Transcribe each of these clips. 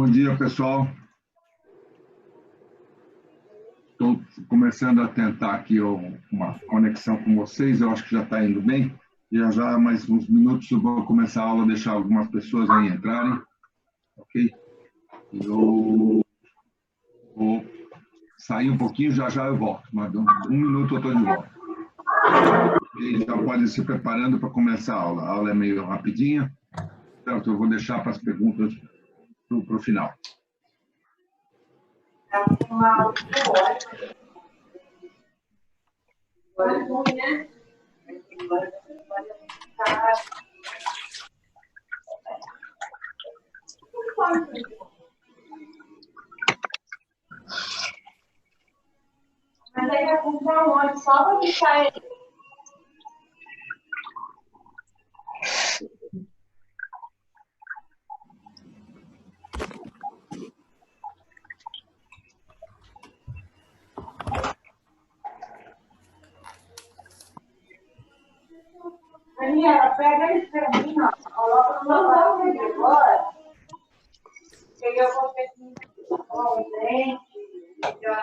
Bom dia, pessoal. Estou começando a tentar aqui uma conexão com vocês. Eu acho que já está indo bem. Já mais uns minutos eu vou começar a aula, deixar algumas pessoas aí entrarem. Ok? Eu vou sair um pouquinho, já eu volto. Mas um minuto eu estou de volta. E já podem se preparando para começar a aula. A aula é meio rapidinha. Então, eu vou deixar para as perguntas para o final. Mas aí vai comprar onde? Só para deixar ele. Daniela, pega esse para mim, ó. Coloca no meu lado agora. Peguei o confetinho com o dente, já.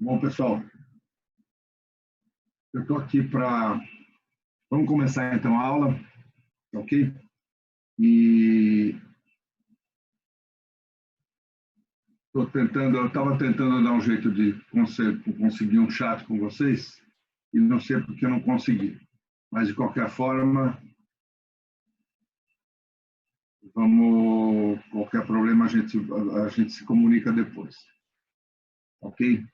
Bom, pessoal, eu estou aqui para... Vamos começar, então, a aula, ok? E eu estava tentando dar um jeito de conseguir um chat com vocês, e não sei porque eu não consegui. Mas, de qualquer forma, qualquer problema a gente se comunica depois. Ok?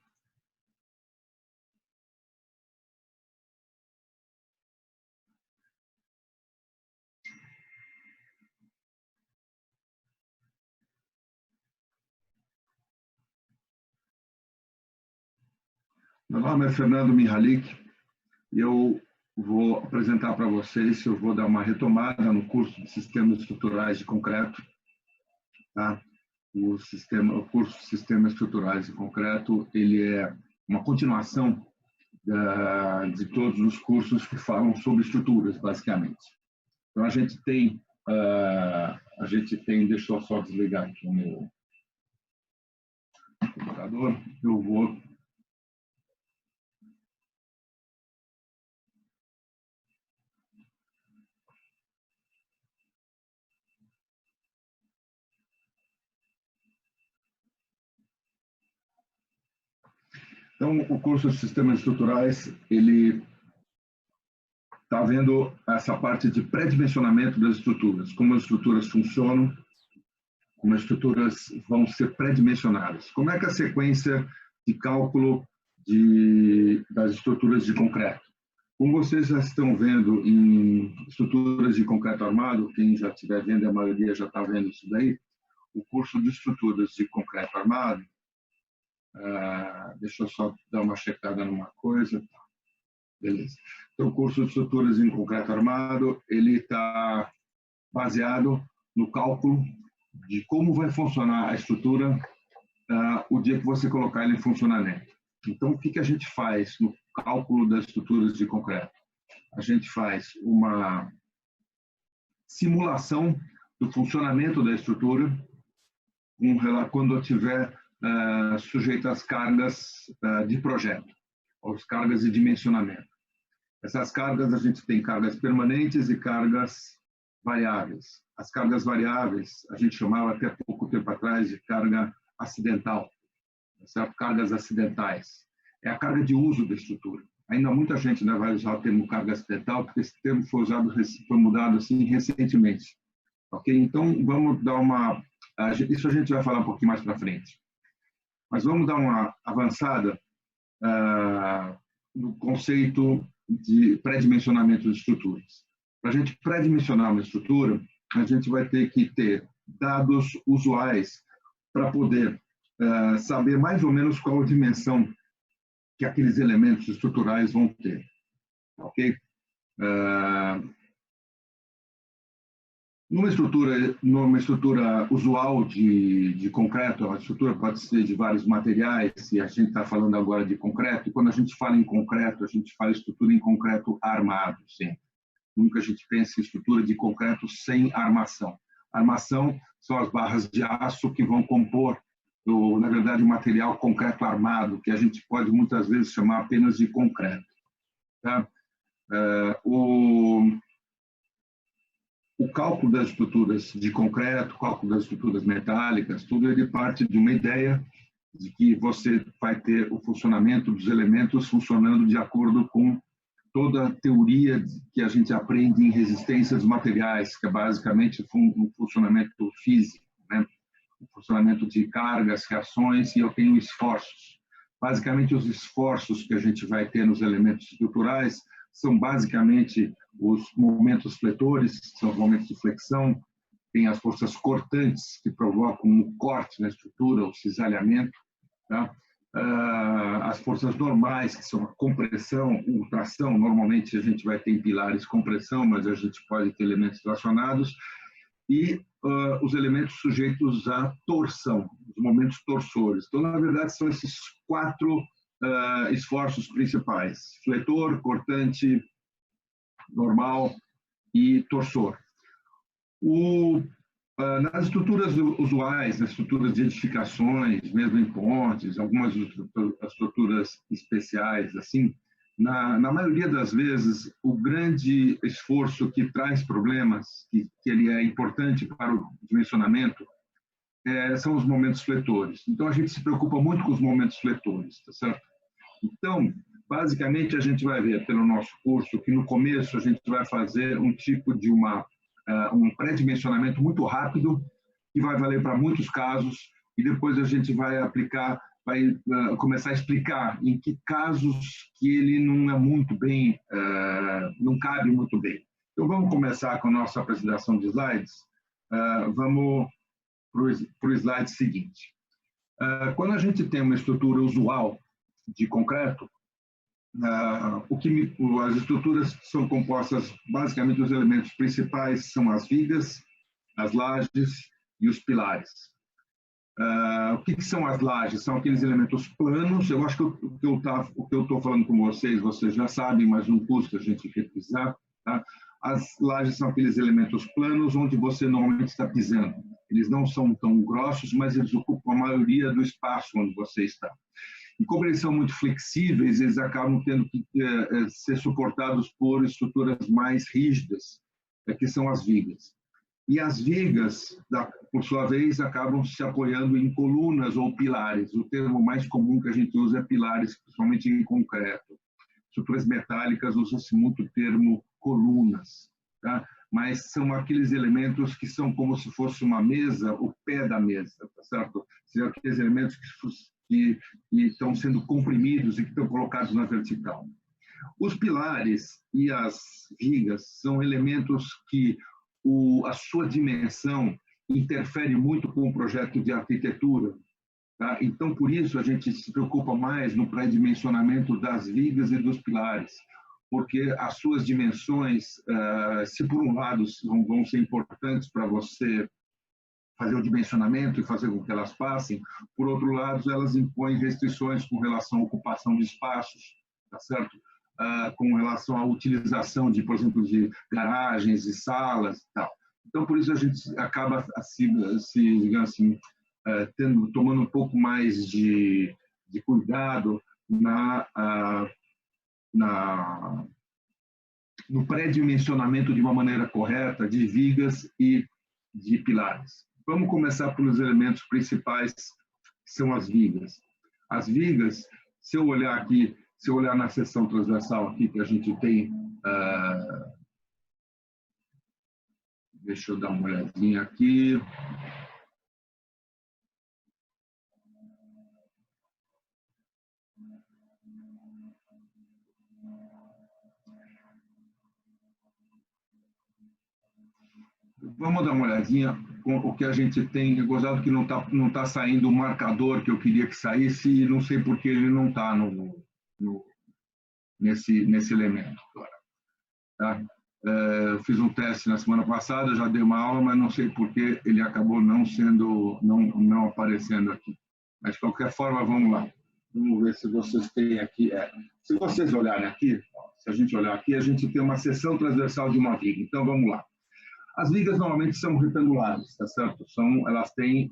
Meu nome é Fernando Mihalik e eu vou apresentar para vocês, eu vou dar uma retomada no curso de Sistemas Estruturais de Concreto. Tá? O curso de Sistemas Estruturais de Concreto, ele é uma continuação de todos os cursos que falam sobre estruturas, basicamente. Então, a gente tem, deixa eu só desligar aqui o meu computador, eu vou... Então, o curso de Sistemas Estruturais, ele está vendo essa parte de pré-dimensionamento das estruturas, como as estruturas funcionam, como as estruturas vão ser pré-dimensionadas. Como é que a sequência de cálculo das estruturas de concreto? Como vocês já estão vendo em estruturas de concreto armado, quem já estiver vendo, a maioria já está vendo isso daí, o curso de estruturas de concreto armado, deixa eu só dar uma checada numa coisa. Beleza. Então, o curso de estruturas em concreto armado, ele está baseado no cálculo de como vai funcionar a estrutura o dia que você colocar ele em funcionamento. Então, o que a gente faz no cálculo das estruturas de concreto? A gente faz uma simulação do funcionamento da estrutura quando estiver sujeito às cargas de projeto, às cargas de dimensionamento. Essas cargas, a gente tem cargas permanentes e cargas variáveis. As cargas variáveis, a gente chamava até pouco tempo atrás de carga acidental, certo? Cargas acidentais. É a carga de uso da estrutura. Ainda muita gente vai usar o termo carga acidental, porque esse termo foi mudado assim recentemente. Ok? Então, vamos dar uma... Isso a gente vai falar um pouquinho mais para frente. Mas vamos dar uma avançada no conceito de pré-dimensionamento de estruturas. Para a gente pré-dimensionar uma estrutura, a gente vai ter que ter dados usuais para poder saber mais ou menos qual a dimensão que aqueles elementos estruturais vão ter. Ok? Numa estrutura usual de concreto, a estrutura pode ser de vários materiais, e a gente está falando agora de concreto, e quando a gente fala em concreto, a gente fala estrutura em concreto armado, sempre. Nunca a gente pensa em estrutura de concreto sem armação. Armação são as barras de aço que vão compor, na verdade, o material concreto armado, que a gente pode muitas vezes chamar apenas de concreto. Tá? O cálculo das estruturas de concreto, o cálculo das estruturas metálicas, tudo ele parte de uma ideia de que você vai ter o funcionamento dos elementos funcionando de acordo com toda a teoria que a gente aprende em resistência dos materiais, que é basicamente um funcionamento físico, né? O funcionamento de cargas, reações, e eu tenho esforços. Basicamente, os esforços que a gente vai ter nos elementos estruturais são basicamente os momentos fletores, são os momentos de flexão, tem as forças cortantes, que provocam um corte na estrutura, o cisalhamento, tá? As forças normais, que são a compressão, tração, normalmente a gente vai ter em pilares compressão, mas a gente pode ter elementos tracionados, e os elementos sujeitos à torção, os momentos torsores. Então, na verdade, são esses 4 esforços principais: fletor, cortante, normal e torsor. Nas estruturas usuais, nas estruturas de edificações, mesmo em pontes, algumas estruturas especiais, assim, na maioria das vezes, o grande esforço que traz problemas, que ele é importante para o dimensionamento, são os momentos fletores. Então, a gente se preocupa muito com os momentos fletores, tá certo? Então, basicamente, a gente vai ver pelo nosso curso que no começo a gente vai fazer um tipo de um pré-dimensionamento muito rápido, que vai valer para muitos casos, e depois a gente vai aplicar, vai começar a explicar em que casos que ele não é muito bem, não cabe muito bem. Então, vamos começar com a nossa apresentação de slides. Vamos para o slide seguinte. Quando a gente tem uma estrutura usual de concreto, as estruturas são compostas, basicamente, os elementos principais são as vigas, as lajes e os pilares. O que são as lajes? São aqueles elementos planos. Eu acho que o que eu estou falando com vocês já sabem, mas não custa a gente revisar. Tá? As lajes são aqueles elementos planos onde você normalmente está pisando. Eles não são tão grossos, mas eles ocupam a maioria do espaço onde você está. E como eles são muito flexíveis, eles acabam tendo que ser suportados por estruturas mais rígidas, que são as vigas. E as vigas, por sua vez, acabam se apoiando em colunas ou pilares. O termo mais comum que a gente usa é pilares, principalmente em concreto. Estruturas metálicas usa-se muito o termo colunas, tá? Mas são aqueles elementos que são como se fosse uma mesa, o pé da mesa, tá certo? São aqueles elementos que estão sendo comprimidos e que estão colocados na vertical. Os pilares e as vigas são elementos que a sua dimensão interfere muito com o projeto de arquitetura. Tá? Então, por isso, a gente se preocupa mais no pré-dimensionamento das vigas e dos pilares, porque as suas dimensões, se por um lado vão ser importantes para você fazer o dimensionamento e fazer com que elas passem, por outro lado, elas impõem restrições com relação à ocupação de espaços, tá certo? Com relação à utilização de, por exemplo, de garagens e salas e tal. Então, por isso a gente acaba, digamos assim, tomando um pouco mais de cuidado no pré-dimensionamento de uma maneira correta de vigas e de pilares. Vamos começar pelos elementos principais, que são as vigas. As vigas, se eu olhar aqui, se eu olhar na seção transversal aqui que a gente tem, deixa eu dar uma olhadinha aqui. Vamos dar uma olhadinha com o que a gente tem. Eu gostava que não tá saindo o marcador que eu queria que saísse e não sei por que ele não está nesse elemento. Tá? Eu fiz um teste na semana passada, já dei uma aula, mas não sei por que ele acabou não aparecendo aqui. Mas, de qualquer forma, vamos lá. Vamos ver se vocês têm aqui. Se vocês olharem aqui, se a gente olhar aqui, a gente tem uma seção transversal de uma viga. Então, vamos lá. As vigas normalmente são retangulares, tá certo? Elas têm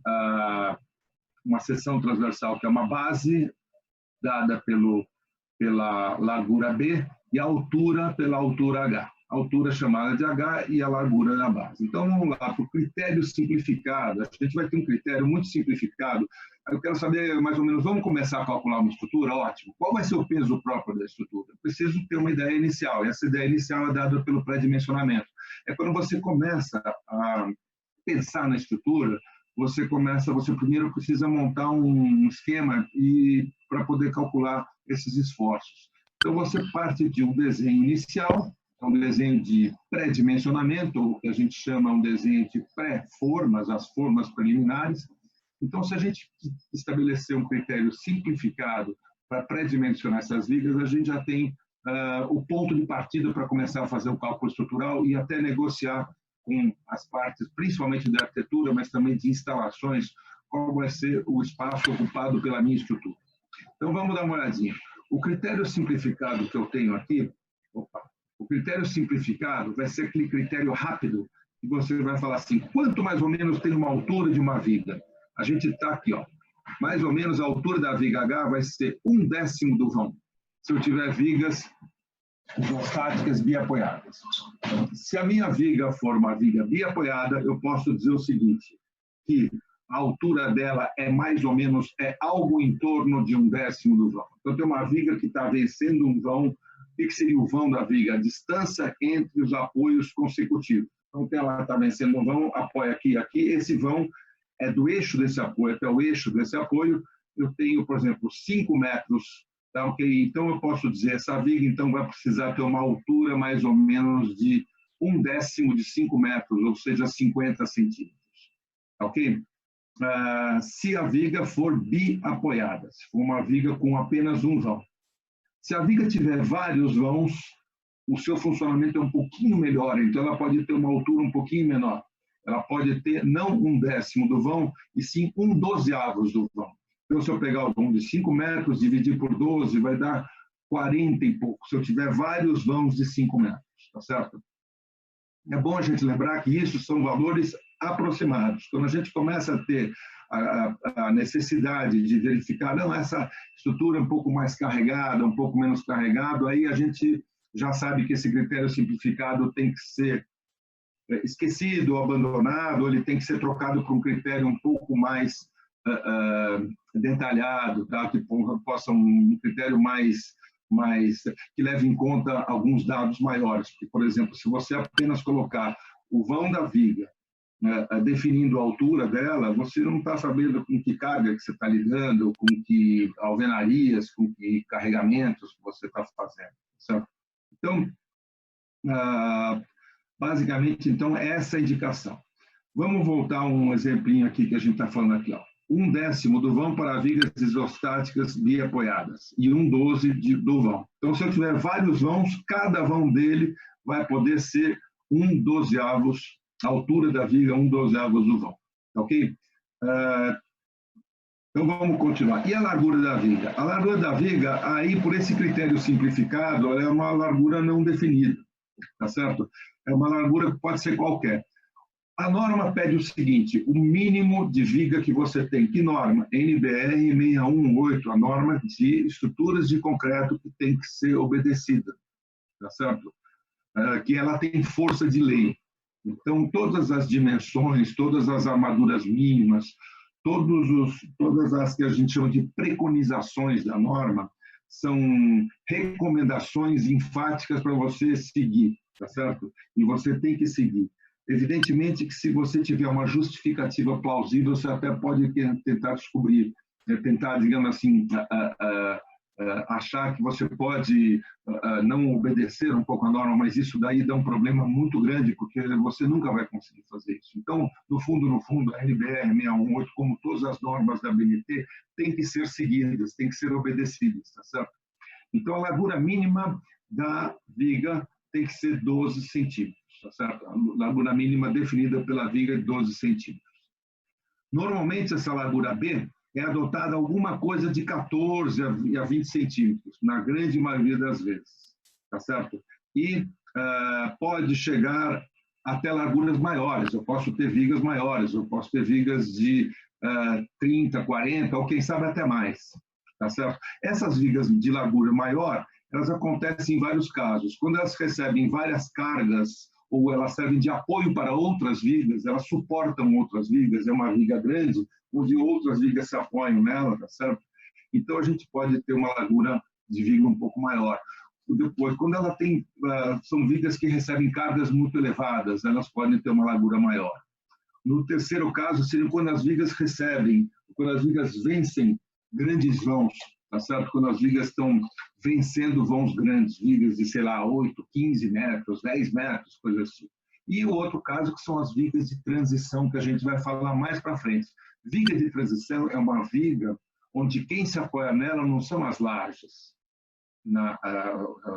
uma seção transversal, que é uma base dada pela largura B e a altura pela altura H. A altura chamada de H e a largura da base. Então, vamos lá, para o critério simplificado. A gente vai ter um critério muito simplificado. Eu quero saber, mais ou menos, vamos começar a calcular uma estrutura? Ótimo. Qual vai ser o peso próprio da estrutura? Eu preciso ter uma ideia inicial, e essa ideia inicial é dada pelo pré-dimensionamento. É quando você começa a pensar na estrutura, você primeiro precisa montar um esquema para poder calcular esses esforços. Então, você parte de um desenho inicial, um desenho de pré-dimensionamento, ou que a gente chama um desenho de pré-formas, as formas preliminares. Então, se a gente estabelecer um critério simplificado para pré-dimensionar essas vigas, a gente já tem o ponto de partida para começar a fazer o cálculo estrutural e até negociar com as partes, principalmente da arquitetura, mas também de instalações, qual vai ser o espaço ocupado pela minha estrutura. Então, vamos dar uma olhadinha. O critério simplificado que eu tenho aqui, o critério simplificado vai ser aquele critério rápido que você vai falar assim, quanto mais ou menos tem uma altura de uma viga? A gente está aqui, mais ou menos a altura da viga H vai ser 1/10 do vão, se eu tiver vigas isostáticas biapoiadas. Se a minha viga for uma viga biapoiada, eu posso dizer o seguinte, que a altura dela é mais ou menos, algo em torno de 1/10 do vão. Então, tem uma viga que está vencendo um vão. O que seria o vão da viga? A distância entre os apoios consecutivos. Então, ela está vencendo um vão, apoia aqui e aqui. Esse vão é do eixo desse apoio até o eixo desse apoio. Eu tenho, por exemplo, 5 metros. Tá, okay? Então, eu posso dizer, essa viga então, vai precisar ter uma altura mais ou menos de 1/10 de 5 metros, ou seja, 50 centímetros. Ok? Se a viga for biapoiada, se for uma viga com apenas um vão. Se a viga tiver vários vãos, o seu funcionamento é um pouquinho melhor, então ela pode ter uma altura um pouquinho menor. Ela pode ter não 1/10 do vão, e sim 1/12 do vão. Então, se eu pegar o vão de 5 metros, dividir por 12, vai dar 40 e pouco, se eu tiver vários vãos de 5 metros, tá certo? É bom a gente lembrar que isso são valores aproximados. Quando a gente começa a ter a necessidade de verificar, não, essa estrutura é um pouco mais carregada, um pouco menos carregado, aí a gente já sabe que esse critério simplificado tem que ser esquecido, abandonado, ou ele tem que ser trocado por um critério um pouco mais detalhado, tá? Que possa um critério mais que leve em conta alguns dados maiores. Porque, por exemplo, se você apenas colocar o vão da viga, definindo a altura dela, você não está sabendo com que carga que você está lidando, com que alvenarias, com que carregamentos você está fazendo. Certo? Então, basicamente, então, essa é a indicação. Vamos voltar a um exemplinho aqui que a gente está falando aqui. 1/10 do vão para vigas isostáticas biapoiadas e 1/12 do vão. Então, se eu tiver vários vãos, cada vão dele vai poder ser 1/12, a altura da viga 1/12 do vão. Ok? Então, vamos continuar. E a largura da viga? A largura da viga, aí, por esse critério simplificado, ela é uma largura não definida. Tá certo? É uma largura que pode ser qualquer. A norma pede o seguinte, o mínimo de viga que você tem. Que norma? NBR 618, a norma de estruturas de concreto que tem que ser obedecida, tá certo? Que ela tem força de lei. Então, todas as dimensões, todas as armaduras mínimas, todas as que a gente chama de preconizações da norma, são recomendações enfáticas para você seguir, tá certo? E você tem que seguir. Evidentemente que se você tiver uma justificativa plausível, você até pode tentar descobrir, tentar, digamos assim, achar que você pode não obedecer um pouco a norma, mas isso daí dá um problema muito grande, porque você nunca vai conseguir fazer isso. Então, no fundo, a NBR 618, como todas as normas da BNT, tem que ser seguidas, tem que ser obedecidas, tá certo? Então, a largura mínima da viga tem que ser 12 centímetros, tá certo? A largura mínima definida pela viga é 12 centímetros. Normalmente, essa largura B é adotada alguma coisa de 14 a 20 centímetros, na grande maioria das vezes, tá certo? E pode chegar até larguras maiores, eu posso ter vigas maiores, eu posso ter vigas de 30, 40, ou quem sabe até mais, tá certo? Essas vigas de largura maior, elas acontecem em vários casos. Quando elas recebem várias cargas, ou elas servem de apoio para outras vigas, elas suportam outras vigas, é uma viga grande, onde outras vigas se apoiam nela, tá certo? Então, a gente pode ter uma largura de viga um pouco maior. Depois, quando ela tem, são vigas que recebem cargas muito elevadas, elas podem ter uma largura maior. No terceiro caso, seria quando as vigas recebem, quando as vigas vencem grandes vãos, tá certo? Quando as vigas estão vencendo vãos grandes, vigas de, sei lá, 8, 15 metros, 10 metros, coisa assim. E o outro caso, que são as vigas de transição, que a gente vai falar mais para frente. Viga de transição é uma viga onde quem se apoia nela não são as lajes,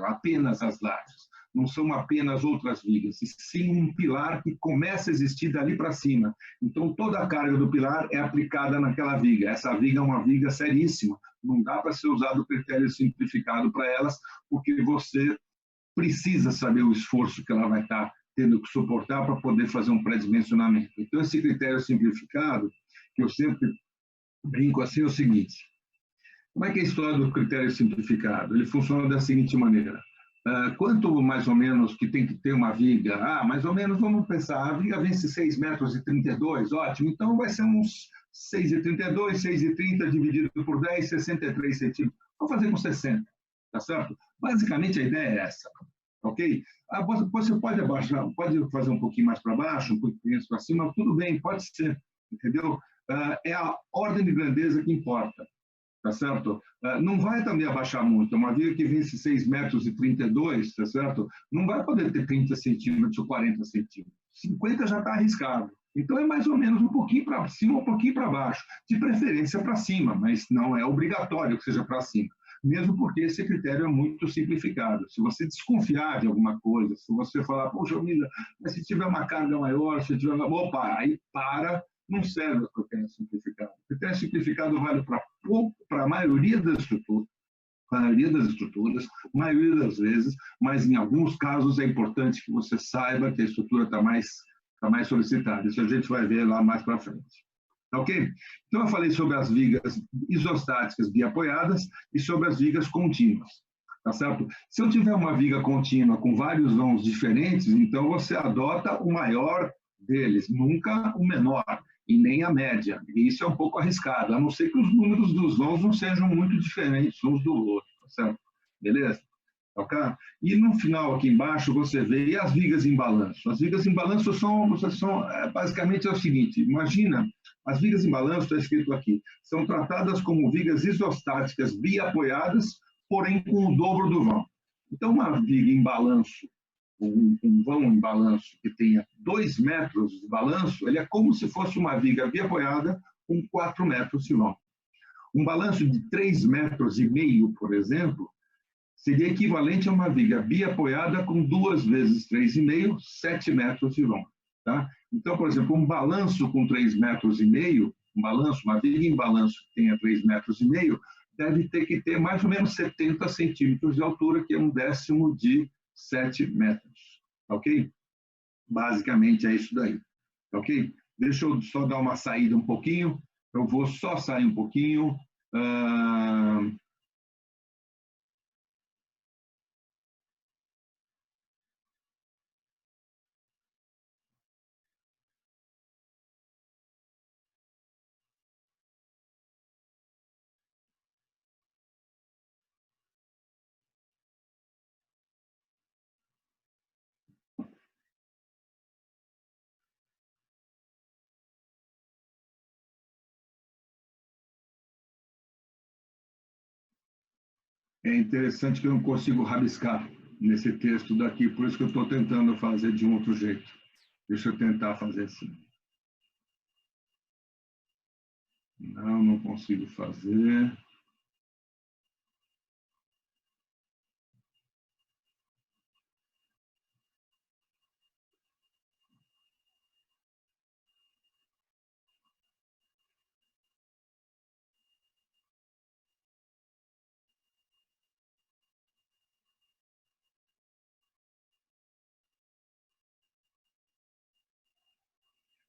apenas as lajes, não são apenas outras vigas, e sim um pilar que começa a existir dali para cima. Então, toda a carga do pilar é aplicada naquela viga. Essa viga é uma viga seríssima, não dá para ser usado o critério simplificado para elas, porque você precisa saber o esforço que ela vai estar tendo que suportar para poder fazer um pré-dimensionamento. Então, esse critério simplificado, que eu sempre brinco assim, é o seguinte: como é que é a história do critério simplificado? Ele funciona da seguinte maneira: quanto mais ou menos que tem que ter uma viga? Mais ou menos, vamos pensar, a viga vence 6,32 metros, ótimo, então vai ser uns 6,32, 6,30 dividido por 10, 63 centímetros. Vamos fazer com 60, tá certo? Basicamente, a ideia é essa, ok? Você pode abaixar, pode fazer um pouquinho mais para baixo, um pouquinho mais para cima, tudo bem, pode ser, entendeu? É a ordem de grandeza que importa. Tá certo? Não vai também abaixar muito. Uma viga que vence 6,32 metros, tá certo? Não vai poder ter 30 centímetros ou 40 centímetros. 50 já está arriscado. Então, é mais ou menos um pouquinho para cima, um pouquinho para baixo. De preferência para cima, mas não é obrigatório que seja para cima. Mesmo porque esse critério é muito simplificado. Se você desconfiar de alguma coisa, se você falar, poxa, Mila, mas se tiver uma carga maior, se tiver uma... Opa, aí para... Não serve o critério simplificado. O critério simplificado vale para a maioria das estruturas, maioria das vezes, mas em alguns casos é importante que você saiba que a estrutura está mais solicitada. Isso a gente vai ver lá mais para frente. Ok? Então, eu falei sobre as vigas isostáticas biapoiadas e sobre as vigas contínuas. Tá certo? Se eu tiver uma viga contínua com vários vãos diferentes, então você adota o maior deles, nunca o menor, e nem a média. E isso é um pouco arriscado, a não ser que os números dos vãos não sejam muito diferentes uns do outro, tá certo? Beleza? Ok? E no final, aqui embaixo, você vê e as vigas em balanço. As vigas em balanço são basicamente é o seguinte: imagina, as vigas em balanço, está escrito aqui, são tratadas como vigas isostáticas biapoiadas, porém com o dobro do vão. Então, uma viga em balanço, um vão em balanço que tenha 2 metros de balanço, ele é como se fosse uma viga biapoiada com 4 metros de vão. Um balanço de 3,5 metros, por exemplo, seria equivalente a uma viga biapoiada com 2 vezes 3,5, 7 metros de vão. Tá? Então, por exemplo, um balanço com 3,5 metros, uma viga em balanço que tenha 3,5 metros, deve ter que ter mais ou menos 70 centímetros de altura, que é 1/10 de 7 metros, ok? Basicamente é isso daí, ok? Deixa eu só dar uma saída um pouquinho. Eu vou só sair um pouquinho. É interessante que eu não consigo rabiscar nesse texto daqui, por isso que eu estou tentando fazer de um outro jeito. Deixa eu tentar fazer assim. Não, não consigo fazer.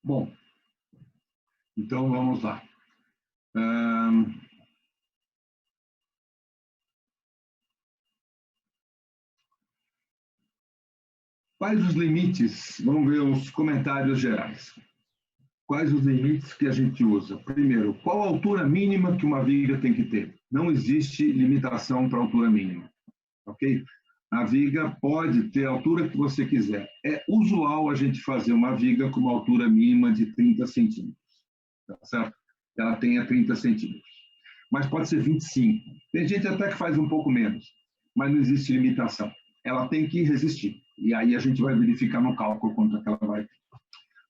Bom, então vamos lá. Quais os limites? Vamos ver os comentários gerais. Quais os limites que a gente usa? Primeiro, qual a altura mínima que uma viga tem que ter? Não existe limitação para a altura mínima, ok? A viga pode ter a altura que você quiser. É usual a gente fazer uma viga com uma altura mínima de 30 centímetros, tá certo? Ela tenha 30 centímetros. Mas pode ser 25. Tem gente até que faz um pouco menos, mas não existe limitação. Ela tem que resistir. E aí a gente vai verificar no cálculo quanto é que ela vai ter.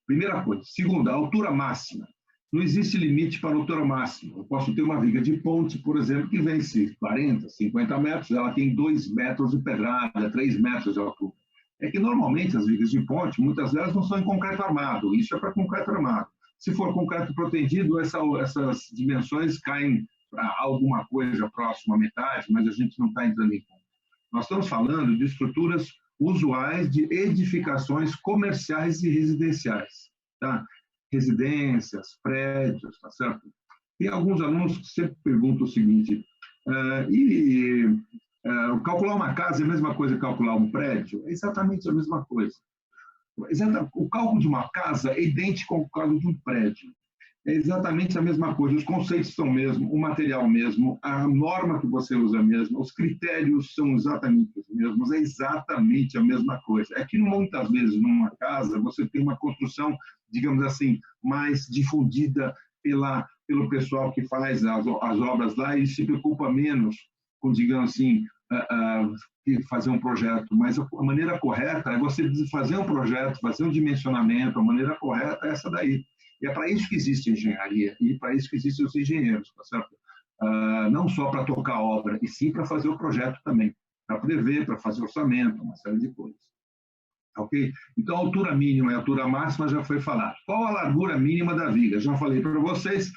Primeira coisa. Segunda, a altura máxima. Não existe limite para a altura máxima. Eu posso ter uma viga de ponte, por exemplo, que vence 40, 50 metros, ela tem 2 metros de pedrada, 3 metros de altura. É que normalmente as vigas de ponte, muitas delas não são em concreto armado. Isso é para concreto armado. Se for concreto protegido, essas dimensões caem para alguma coisa próxima à metade, mas a gente não está entrando em conta. Nós estamos falando de estruturas usuais de edificações comerciais e residenciais, tá? Residências, prédios, tá certo? Tem alguns alunos que sempre perguntam o seguinte, calcular uma casa é a mesma coisa que calcular um prédio? É exatamente a mesma coisa. O cálculo de uma casa é idêntico ao cálculo de um prédio. É exatamente a mesma coisa, os conceitos são o mesmo, o material mesmo, a norma que você usa mesmo, os critérios são exatamente os mesmos, é exatamente a mesma coisa. É que muitas vezes numa casa você tem uma construção, digamos assim, mais difundida pelo pessoal que faz as obras lá e se preocupa menos com, digamos assim, fazer um projeto, mas a maneira correta é você fazer um projeto, fazer um dimensionamento, a maneira correta é essa daí. E é para isso que existe a engenharia, e para isso que existem os engenheiros, tá certo? Não só para tocar a obra, e sim para fazer o projeto também, para prever, para fazer orçamento, uma série de coisas. Ok? Então, a altura mínima e a altura máxima já foi falado. Qual a largura mínima da viga? Já falei para vocês,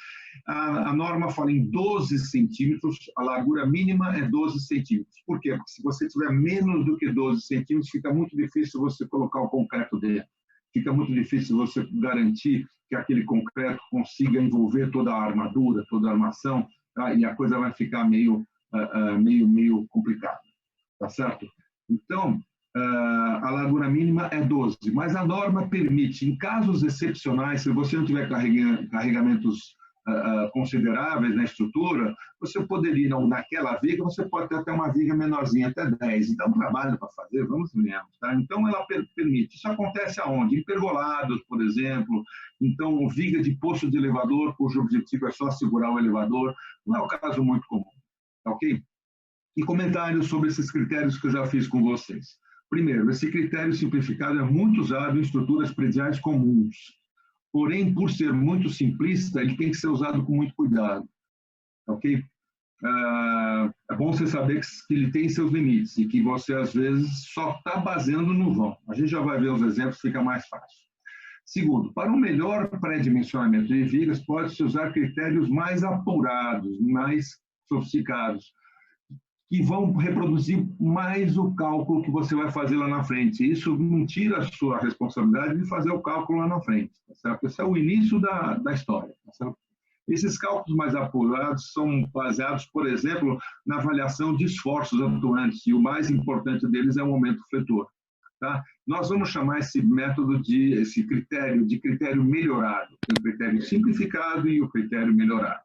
a norma fala em 12 centímetros, a largura mínima é 12 centímetros. Por quê? Porque se você tiver menos do que 12 centímetros, fica muito difícil você colocar o concreto dentro. Fica muito difícil você garantir que aquele concreto consiga envolver toda a armadura, toda a armação, tá? E a coisa vai ficar meio complicada, tá certo? Então, a largura mínima é 12, mas a norma permite, em casos excepcionais, se você não tiver carregamentos consideráveis na estrutura, você poderia, naquela viga, você pode ter até uma viga menorzinha, até 10. Então, trabalho para fazer, vamos mesmo. Tá? Então, ela permite. Isso acontece aonde? Em pergolados, por exemplo. Então, viga de posto de elevador, cujo objetivo é só segurar o elevador. Não é um caso muito comum. Tá ok? E comentários sobre esses critérios que eu já fiz com vocês. Primeiro, esse critério simplificado é muito usado em estruturas prediais comuns. Porém, por ser muito simplista, ele tem que ser usado com muito cuidado, ok? É bom você saber que ele tem seus limites e que você, às vezes, só está baseando no vão. A gente já vai ver os exemplos, fica mais fácil. Segundo, para um melhor pré-dimensionamento de vigas, pode-se usar critérios mais apurados, mais sofisticados. que vão reproduzir mais o cálculo que você vai fazer lá na frente. Isso não tira a sua responsabilidade de fazer o cálculo lá na frente. Tá certo? Esse é o início da história. Tá certo? Esses cálculos mais apurados são baseados, por exemplo, na avaliação de esforços atuantes, e o mais importante deles é o momento fletor. Tá? Nós vamos chamar esse método esse critério de critério melhorado. Tem o critério simplificado e o critério melhorado.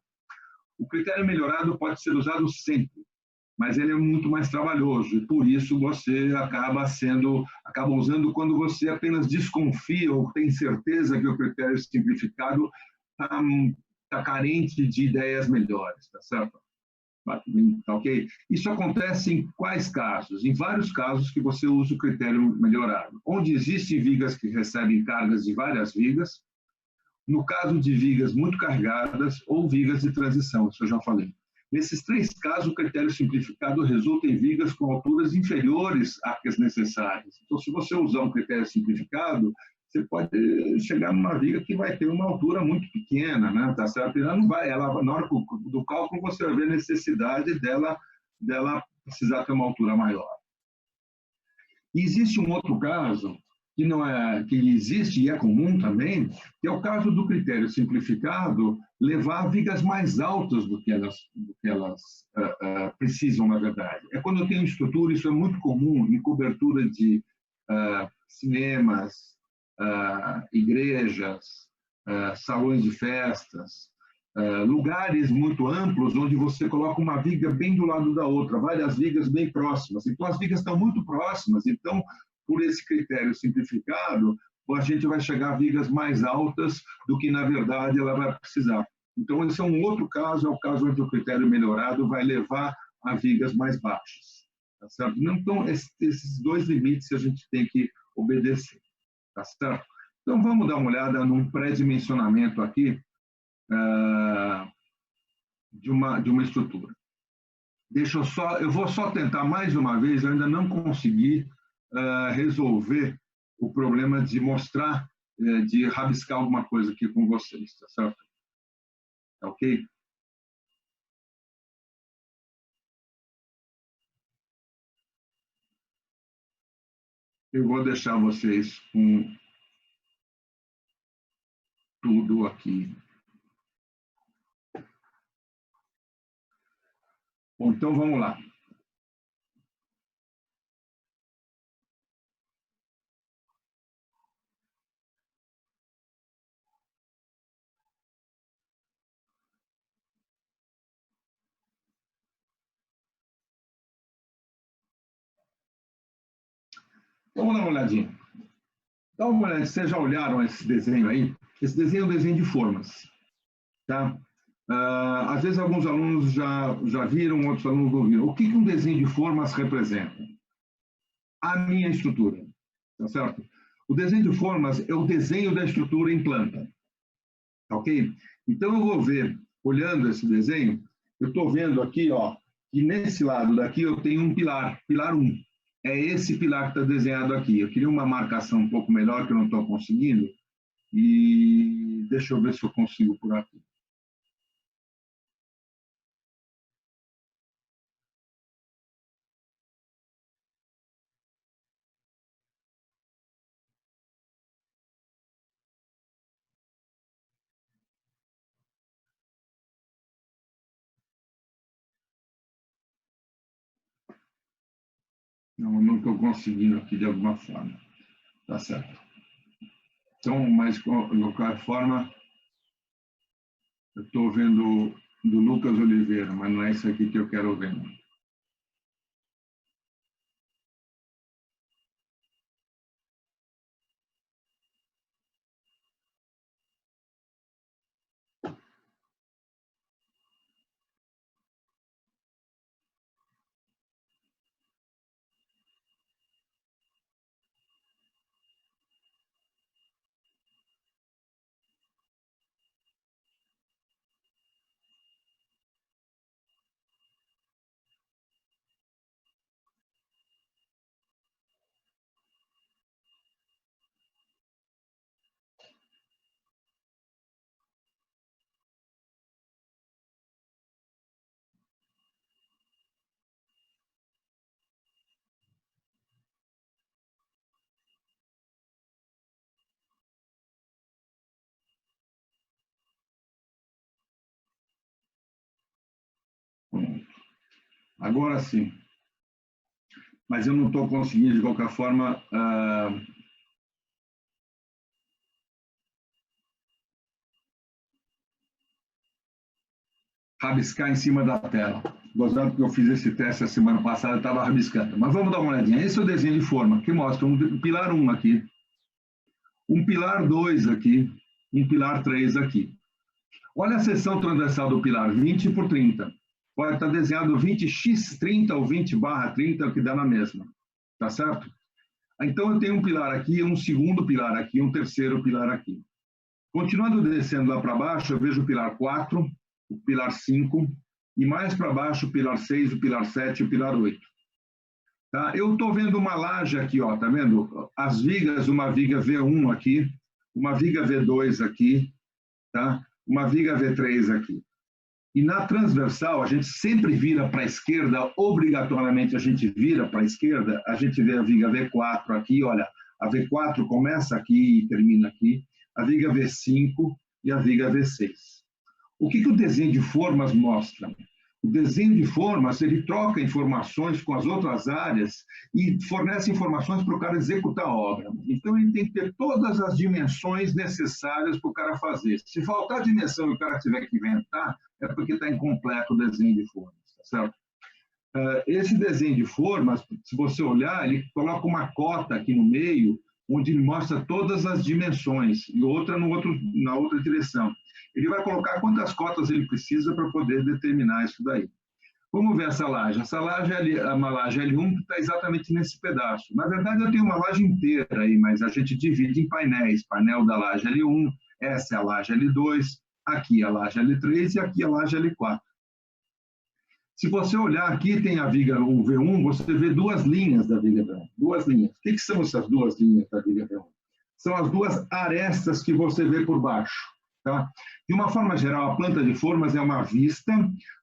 O critério melhorado pode ser usado sempre, mas ele é muito mais trabalhoso, e por isso você acaba usando quando você apenas desconfia ou tem certeza que o critério simplificado está carente de ideias melhores, tá certo? Tá, ok? Isso acontece em quais casos? Em vários casos que você usa o critério melhorado. Onde existem vigas que recebem cargas de várias vigas, no caso de vigas muito carregadas ou vigas de transição, isso eu já falei. Nesses três casos, o critério simplificado resulta em vigas com alturas inferiores às necessárias. Então, se você usar um critério simplificado, você pode chegar numa viga que vai ter uma altura muito pequena, né? Tá certo? Ela não vai, na hora do cálculo, você vai ver a necessidade dela precisar ter uma altura maior. E existe um outro caso que não é, que existe e é comum também, que é o caso do critério simplificado levar a vigas mais altas do que elas precisam, na verdade. É quando eu tenho estrutura, isso é muito comum em cobertura de cinemas, igrejas, salões de festas, lugares muito amplos, onde você coloca uma viga bem do lado da outra, várias vigas bem próximas. Então, as vigas estão muito próximas, então, por esse critério simplificado, a gente vai chegar a vigas mais altas do que, na verdade, ela vai precisar. Então, esse é um outro caso, é o caso onde o critério melhorado vai levar a vigas mais baixas. Tá certo? Então, esses dois limites a gente tem que obedecer. Tá certo? Então, vamos dar uma olhada num pré-dimensionamento aqui de uma estrutura. Eu vou só tentar mais uma vez, eu ainda não consegui resolver o problema de mostrar, de rabiscar alguma coisa aqui com vocês, tá certo? Tá ok? Eu vou deixar vocês com tudo aqui. Bom, então vamos lá. Vamos dar uma olhadinha. Dá uma olhada, vocês já olharam esse desenho aí? Esse desenho é um desenho de formas, tá? Às vezes alguns alunos já viram, outros alunos não viram. O que um desenho de formas representa? A minha estrutura, tá certo? O desenho de formas é o desenho da estrutura em planta, tá ok? Então eu vou ver, olhando esse desenho, eu estou vendo aqui, ó, que nesse lado daqui eu tenho um pilar, pilar 1. É esse pilar que está desenhado aqui. Eu queria uma marcação um pouco melhor, que eu não estou conseguindo, e deixa eu ver se eu consigo por aqui. Não estou conseguindo aqui de alguma forma. Tá certo. Então, mas de qualquer forma, eu estou vendo do Lucas Oliveira, mas não é isso aqui que eu quero ver. Não. Agora sim. Mas eu não estou conseguindo, de qualquer forma, rabiscar em cima da tela. Gostando que eu fiz esse teste a semana passada, estava rabiscando. Mas vamos dar uma olhadinha. Esse é o desenho de forma, que mostra um pilar 1 aqui, um pilar 2 aqui, um pilar 3 aqui. Olha a seção transversal do pilar 20 por 30. Pode estar desenhado 20x30 ou 20/30, o que dá na mesma. Tá certo? Então, eu tenho um pilar aqui, um segundo pilar aqui, um terceiro pilar aqui. Continuando descendo lá para baixo, eu vejo o pilar 4, o pilar 5, e mais para baixo o pilar 6, o pilar 7 e o pilar 8. Tá? Eu estou vendo uma laje aqui, ó, tá vendo? As vigas, uma viga V1 aqui, uma viga V2 aqui, tá? Uma viga V3 aqui. E na transversal, a gente sempre vira para a esquerda, obrigatoriamente a gente vira para a esquerda, a gente vê a viga V4 aqui, olha, a V4 começa aqui e termina aqui, a viga V5 e a viga V6. O que o desenho de formas mostra? O desenho de formas, ele troca informações com as outras áreas e fornece informações para o cara executar a obra. Então, ele tem que ter todas as dimensões necessárias para o cara fazer. Se faltar dimensão e o cara tiver que inventar, é porque está incompleto o desenho de formas, tá certo? Esse desenho de formas, se você olhar, ele coloca uma cota aqui no meio, onde ele mostra todas as dimensões, e outra na outra direção. Ele vai colocar quantas cotas ele precisa para poder determinar isso daí. Vamos ver essa laje. Essa laje é uma laje L1 que está exatamente nesse pedaço. Na verdade, eu tenho uma laje inteira aí, mas a gente divide em painéis. Painel da laje L1, essa é a laje L2, aqui a laje L3 e aqui a laje L4. Se você olhar aqui, tem a viga V1, você vê duas linhas da viga V1. Duas linhas. O que são essas duas linhas da viga V1? São as duas arestas que você vê por baixo. Tá? De uma forma geral, a planta de formas é uma vista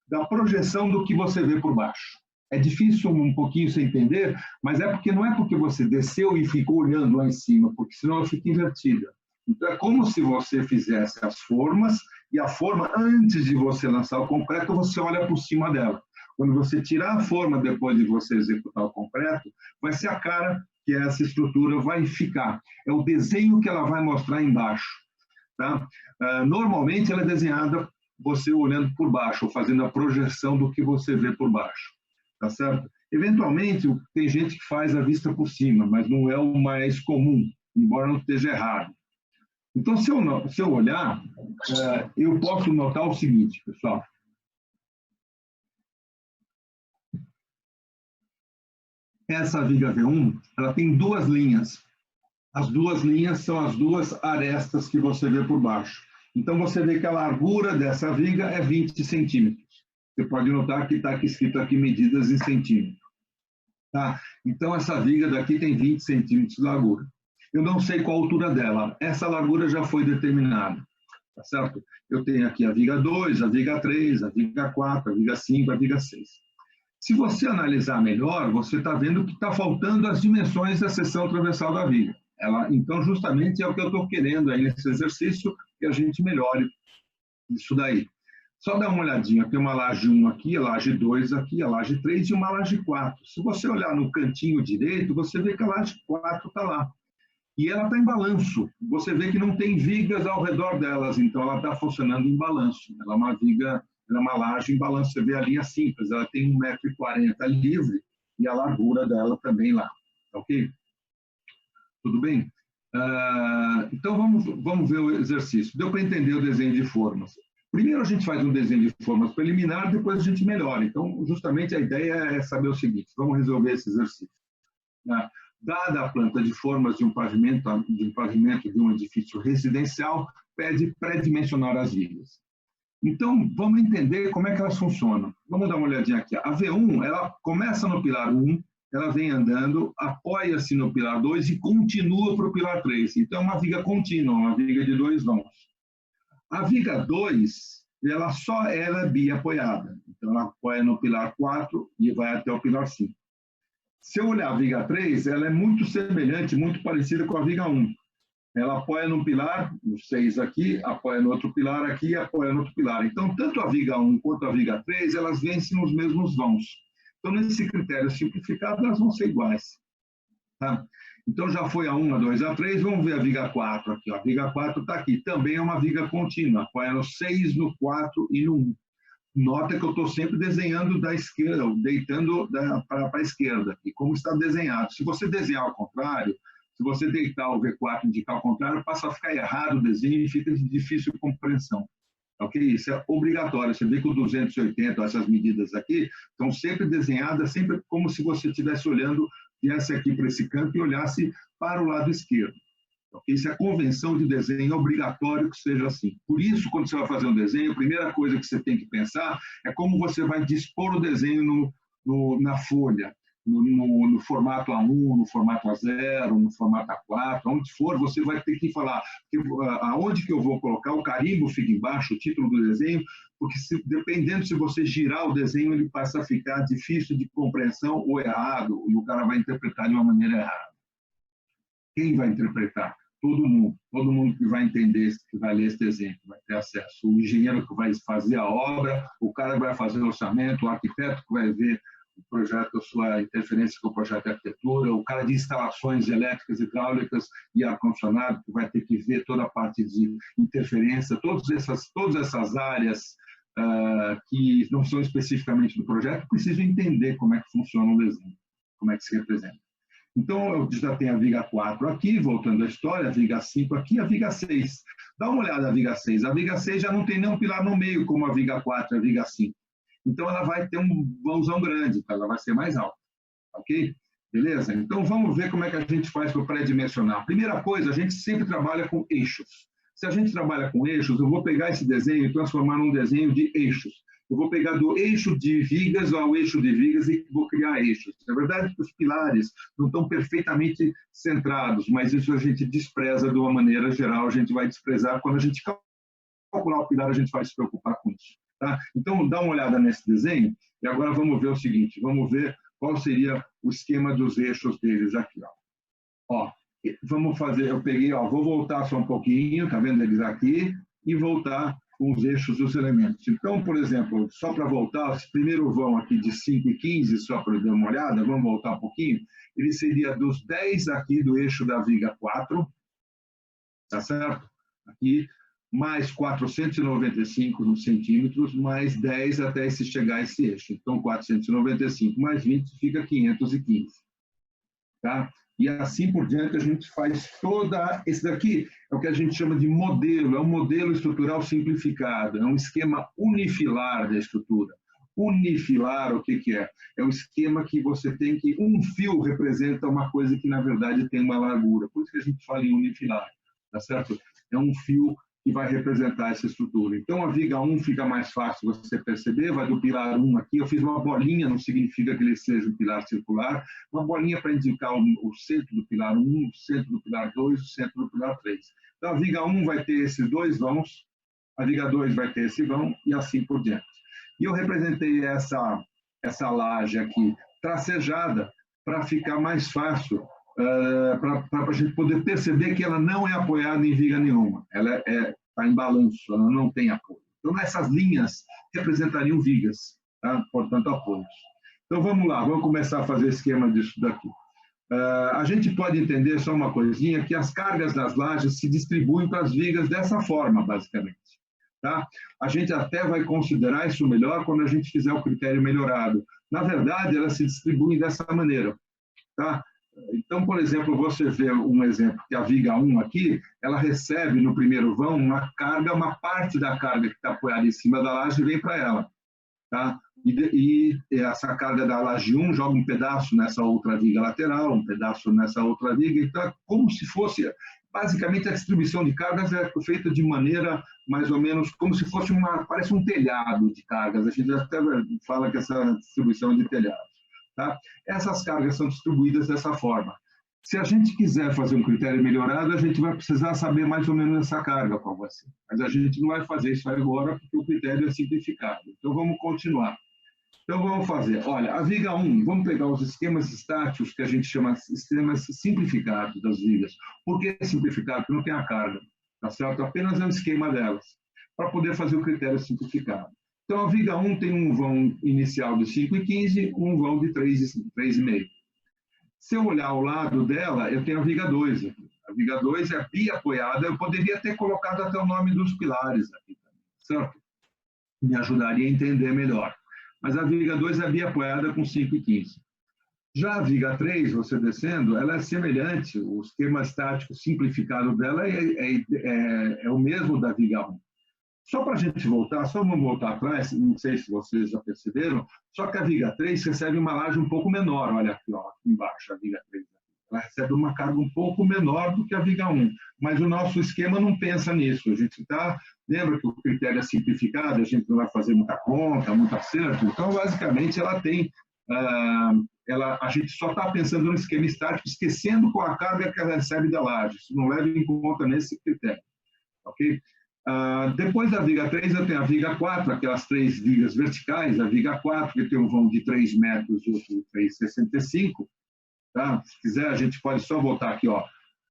da projeção do que você vê por baixo. É difícil um pouquinho você entender, mas não é porque você desceu e ficou olhando lá em cima, porque senão ela fica invertida. Então, é como se você fizesse as formas, e a forma, antes de você lançar o concreto, você olha por cima dela. Quando você tirar a forma depois de você executar o concreto, vai ser a cara que essa estrutura vai ficar. É o desenho que ela vai mostrar embaixo. Tá? Normalmente ela é desenhada você olhando por baixo, ou fazendo a projeção do que você vê por baixo. Tá certo? Eventualmente, tem gente que faz a vista por cima, mas não é o mais comum, embora não esteja errado. Então, se eu olhar, eu posso notar o seguinte, pessoal. Essa viga V1, ela tem duas linhas. As duas linhas são as duas arestas que você vê por baixo. Então, você vê que a largura dessa viga é 20 centímetros. Você pode notar que está escrito aqui medidas em centímetros. Tá? Então, essa viga daqui tem 20 centímetros de largura. Eu não sei qual a altura dela. Essa largura já foi determinada. Tá certo? Eu tenho aqui a viga 2, a viga 3, a viga 4, a viga 5, a viga 6. Se você analisar melhor, você está vendo que está faltando as dimensões da seção transversal da viga. Então, justamente é o que eu estou querendo aí nesse exercício, que a gente melhore isso daí. Só dá uma olhadinha, tem uma laje 1 aqui, a laje 2 aqui, a laje 3 e uma laje 4. Se você olhar no cantinho direito, você vê que a laje 4 está lá. E ela está em balanço. Você vê que não tem vigas ao redor delas, então ela está funcionando em balanço. Ela é uma viga, ela é uma laje em balanço. Você vê a linha simples, ela tem 1,40 m livre e a largura dela também lá. Ok? Tudo bem? Então, vamos ver o exercício. Deu para entender o desenho de formas. Primeiro a gente faz um desenho de formas preliminar, depois a gente melhora. Então, justamente a ideia é saber o seguinte, vamos resolver esse exercício. Dada a planta de formas de um pavimento de um edifício residencial, pede pré-dimensionar as vigas. Então, vamos entender como é que elas funcionam. Vamos dar uma olhadinha aqui. A V1, ela começa no pilar 1, ela vem andando, apoia-se no pilar 2 e continua para o pilar 3. Então, é uma viga contínua, uma viga de 2 vãos. A viga 2, ela é biapoiada. Então, ela apoia no pilar 4 e vai até o pilar 5. Se eu olhar a viga 3, ela é muito semelhante, muito parecida com a viga 1. Ela apoia num pilar, no 6 aqui, apoia no outro pilar aqui e apoia no outro pilar. Então, tanto a viga 1 quanto a viga 3, elas vencem nos mesmos vãos. Então, nesse critério simplificado, elas vão ser iguais. Tá? Então, já foi a 1, a 2, a 3, vamos ver a viga 4 aqui. Ó. A viga 4 está aqui, também é uma viga contínua, apoia no 6, no 4 e no 1. Nota que eu estou sempre desenhando da esquerda, deitando para a esquerda, e como está desenhado. Se você desenhar ao contrário, se você deitar o V4 e indicar ao contrário, passa a ficar errado o desenho e fica de difícil compreensão. Ok? Isso é obrigatório. Você vê que o 280, essas medidas aqui, estão sempre desenhadas, sempre como se você estivesse olhando, viesse aqui para esse canto e olhasse para o lado esquerdo. Okay? Isso é convenção de desenho, é obrigatório que seja assim. Por isso, quando você vai fazer um desenho, a primeira coisa que você tem que pensar é como você vai dispor o desenho na folha, no formato A1, no formato A0, no formato A4, onde for, você vai ter que falar aonde que eu vou colocar, o carimbo fica embaixo, o título do desenho, porque dependendo se você girar o desenho, ele passa a ficar difícil de compreensão ou errado, e o cara vai interpretar de uma maneira errada. Quem vai interpretar? Todo mundo que vai entender, que vai ler esse desenho, que vai ter acesso. O engenheiro que vai fazer a obra, o cara que vai fazer o orçamento, o arquiteto que vai ver o projeto, a sua interferência com o projeto de arquitetura, o cara de instalações elétricas, hidráulicas e ar-condicionado, que vai ter que ver toda a parte de interferência, todas essas áreas que não são especificamente do projeto, precisam entender como é que funciona o desenho, como é que se representa. Então, eu já tenho a viga 4 aqui, voltando à história, a viga 5 aqui, a viga 6. Dá uma olhada na viga 6. A viga 6 já não tem nenhum pilar no meio, como a viga 4 e a viga 5. Então, ela vai ter um vãozão grande, ela vai ser mais alta. Ok? Beleza? Então, vamos ver como é que a gente faz para pré-dimensionar. Primeira coisa, a gente sempre trabalha com eixos. Se a gente trabalha com eixos, eu vou pegar esse desenho e transformar num desenho de eixos. Eu vou pegar do eixo de vigas ao eixo de vigas e vou criar eixos. É verdade que os pilares não estão perfeitamente centrados, mas isso a gente despreza de uma maneira geral, a gente vai desprezar. Quando a gente calcular o pilar, a gente vai se preocupar com isso. Tá? Então, dá uma olhada nesse desenho e agora vamos ver o seguinte, vamos ver qual seria o esquema dos eixos deles aqui. Ó, vamos fazer, eu peguei, ó, vou voltar só um pouquinho, tá vendo eles aqui, e voltar com os eixos dos elementos. Então, por exemplo, só para voltar, esse primeiro vão aqui de 5 e 15, só para dar uma olhada, vamos voltar um pouquinho, ele seria dos 10 aqui do eixo da viga 4, tá certo? Aqui, mais 495 centímetros, mais 10 até se chegar a esse eixo. Então, 495 mais 20 fica 515. Tá? E assim por diante a gente faz toda... Esse daqui é o que a gente chama de modelo, é um modelo estrutural simplificado, é um esquema unifilar da estrutura. Unifilar, o que que é? É um esquema que você tem que... Um fio representa uma coisa que, na verdade, tem uma largura. Por isso que a gente fala em unifilar, tá certo? É um fio que vai representar essa estrutura. Então, a viga 1 fica mais fácil você perceber, vai do pilar 1 aqui, eu fiz uma bolinha, não significa que ele seja um pilar circular, uma bolinha para indicar o centro do pilar 1, o centro do pilar 2, o centro do pilar 3. Então, a viga 1 vai ter esses dois vãos, a viga 2 vai ter esse vão, e assim por diante. E eu representei essa laje aqui tracejada para ficar mais fácil, para a gente poder perceber que ela não é apoiada em viga nenhuma, ela está em balanço, ela não tem apoio. Então, essas linhas representariam vigas, tá? Portanto, apoios. Então, vamos lá, vamos começar a fazer esquema disso daqui. A gente pode entender só uma coisinha, que as cargas das lajes se distribuem para as vigas dessa forma, basicamente. Tá? A gente até vai considerar isso melhor quando a gente fizer o critério melhorado. Na verdade, elas se distribuem dessa maneira. Tá? Então, por exemplo, você vê um exemplo, que a viga 1 aqui, ela recebe no primeiro vão uma carga, uma parte da carga que está apoiada em cima da laje vem para ela. Tá? E essa carga da laje 1 joga um pedaço nessa outra viga lateral, um pedaço nessa outra viga, então é como se fosse, basicamente a distribuição de cargas é feita de maneira mais ou menos como se fosse parece um telhado de cargas, a gente até fala que essa distribuição é de telhado. Tá? Essas cargas são distribuídas dessa forma. Se a gente quiser fazer um critério melhorado, a gente vai precisar saber mais ou menos essa carga para você. Mas a gente não vai fazer isso agora, porque o critério é simplificado. Então, vamos continuar. Então, vamos fazer. Olha, a viga 1, vamos pegar os esquemas estáticos, que a gente chama de esquemas simplificados das vigas. Por que simplificado? Porque não tem a carga. Tá certo? Apenas é um esquema delas, para poder fazer o critério simplificado. Então, a viga 1 tem um vão inicial de 5,15, um vão de 3,5. Se eu olhar ao lado dela, eu tenho a viga 2 aqui. A viga 2 é biapoiada, eu poderia ter colocado até o nome dos pilares aqui, certo? Me ajudaria a entender melhor. Mas a viga 2 é biapoiada com 5,15. Já a viga 3, você descendo, ela é semelhante, o esquema estático simplificado dela é o mesmo da viga 1. Só para a gente voltar, só vamos voltar atrás, não sei se vocês já perceberam, só que a viga 3 recebe uma laje um pouco menor, olha aqui, ó, aqui embaixo, a viga 3. Ela recebe uma carga um pouco menor do que a viga 1, mas o nosso esquema não pensa nisso. A gente lembra que o critério é simplificado, a gente não vai fazer muita conta, muito acerto, então basicamente ela tem, a gente só está pensando no esquema estático, esquecendo qual a carga que ela recebe da laje, isso não leva em conta nesse critério, ok? Depois da viga 3, eu tenho a viga 4, aquelas 3 vigas verticais, a viga 4, que tem um vão de 3 metros e outro de 3,65. Tá? Se quiser, a gente pode só voltar aqui, ó.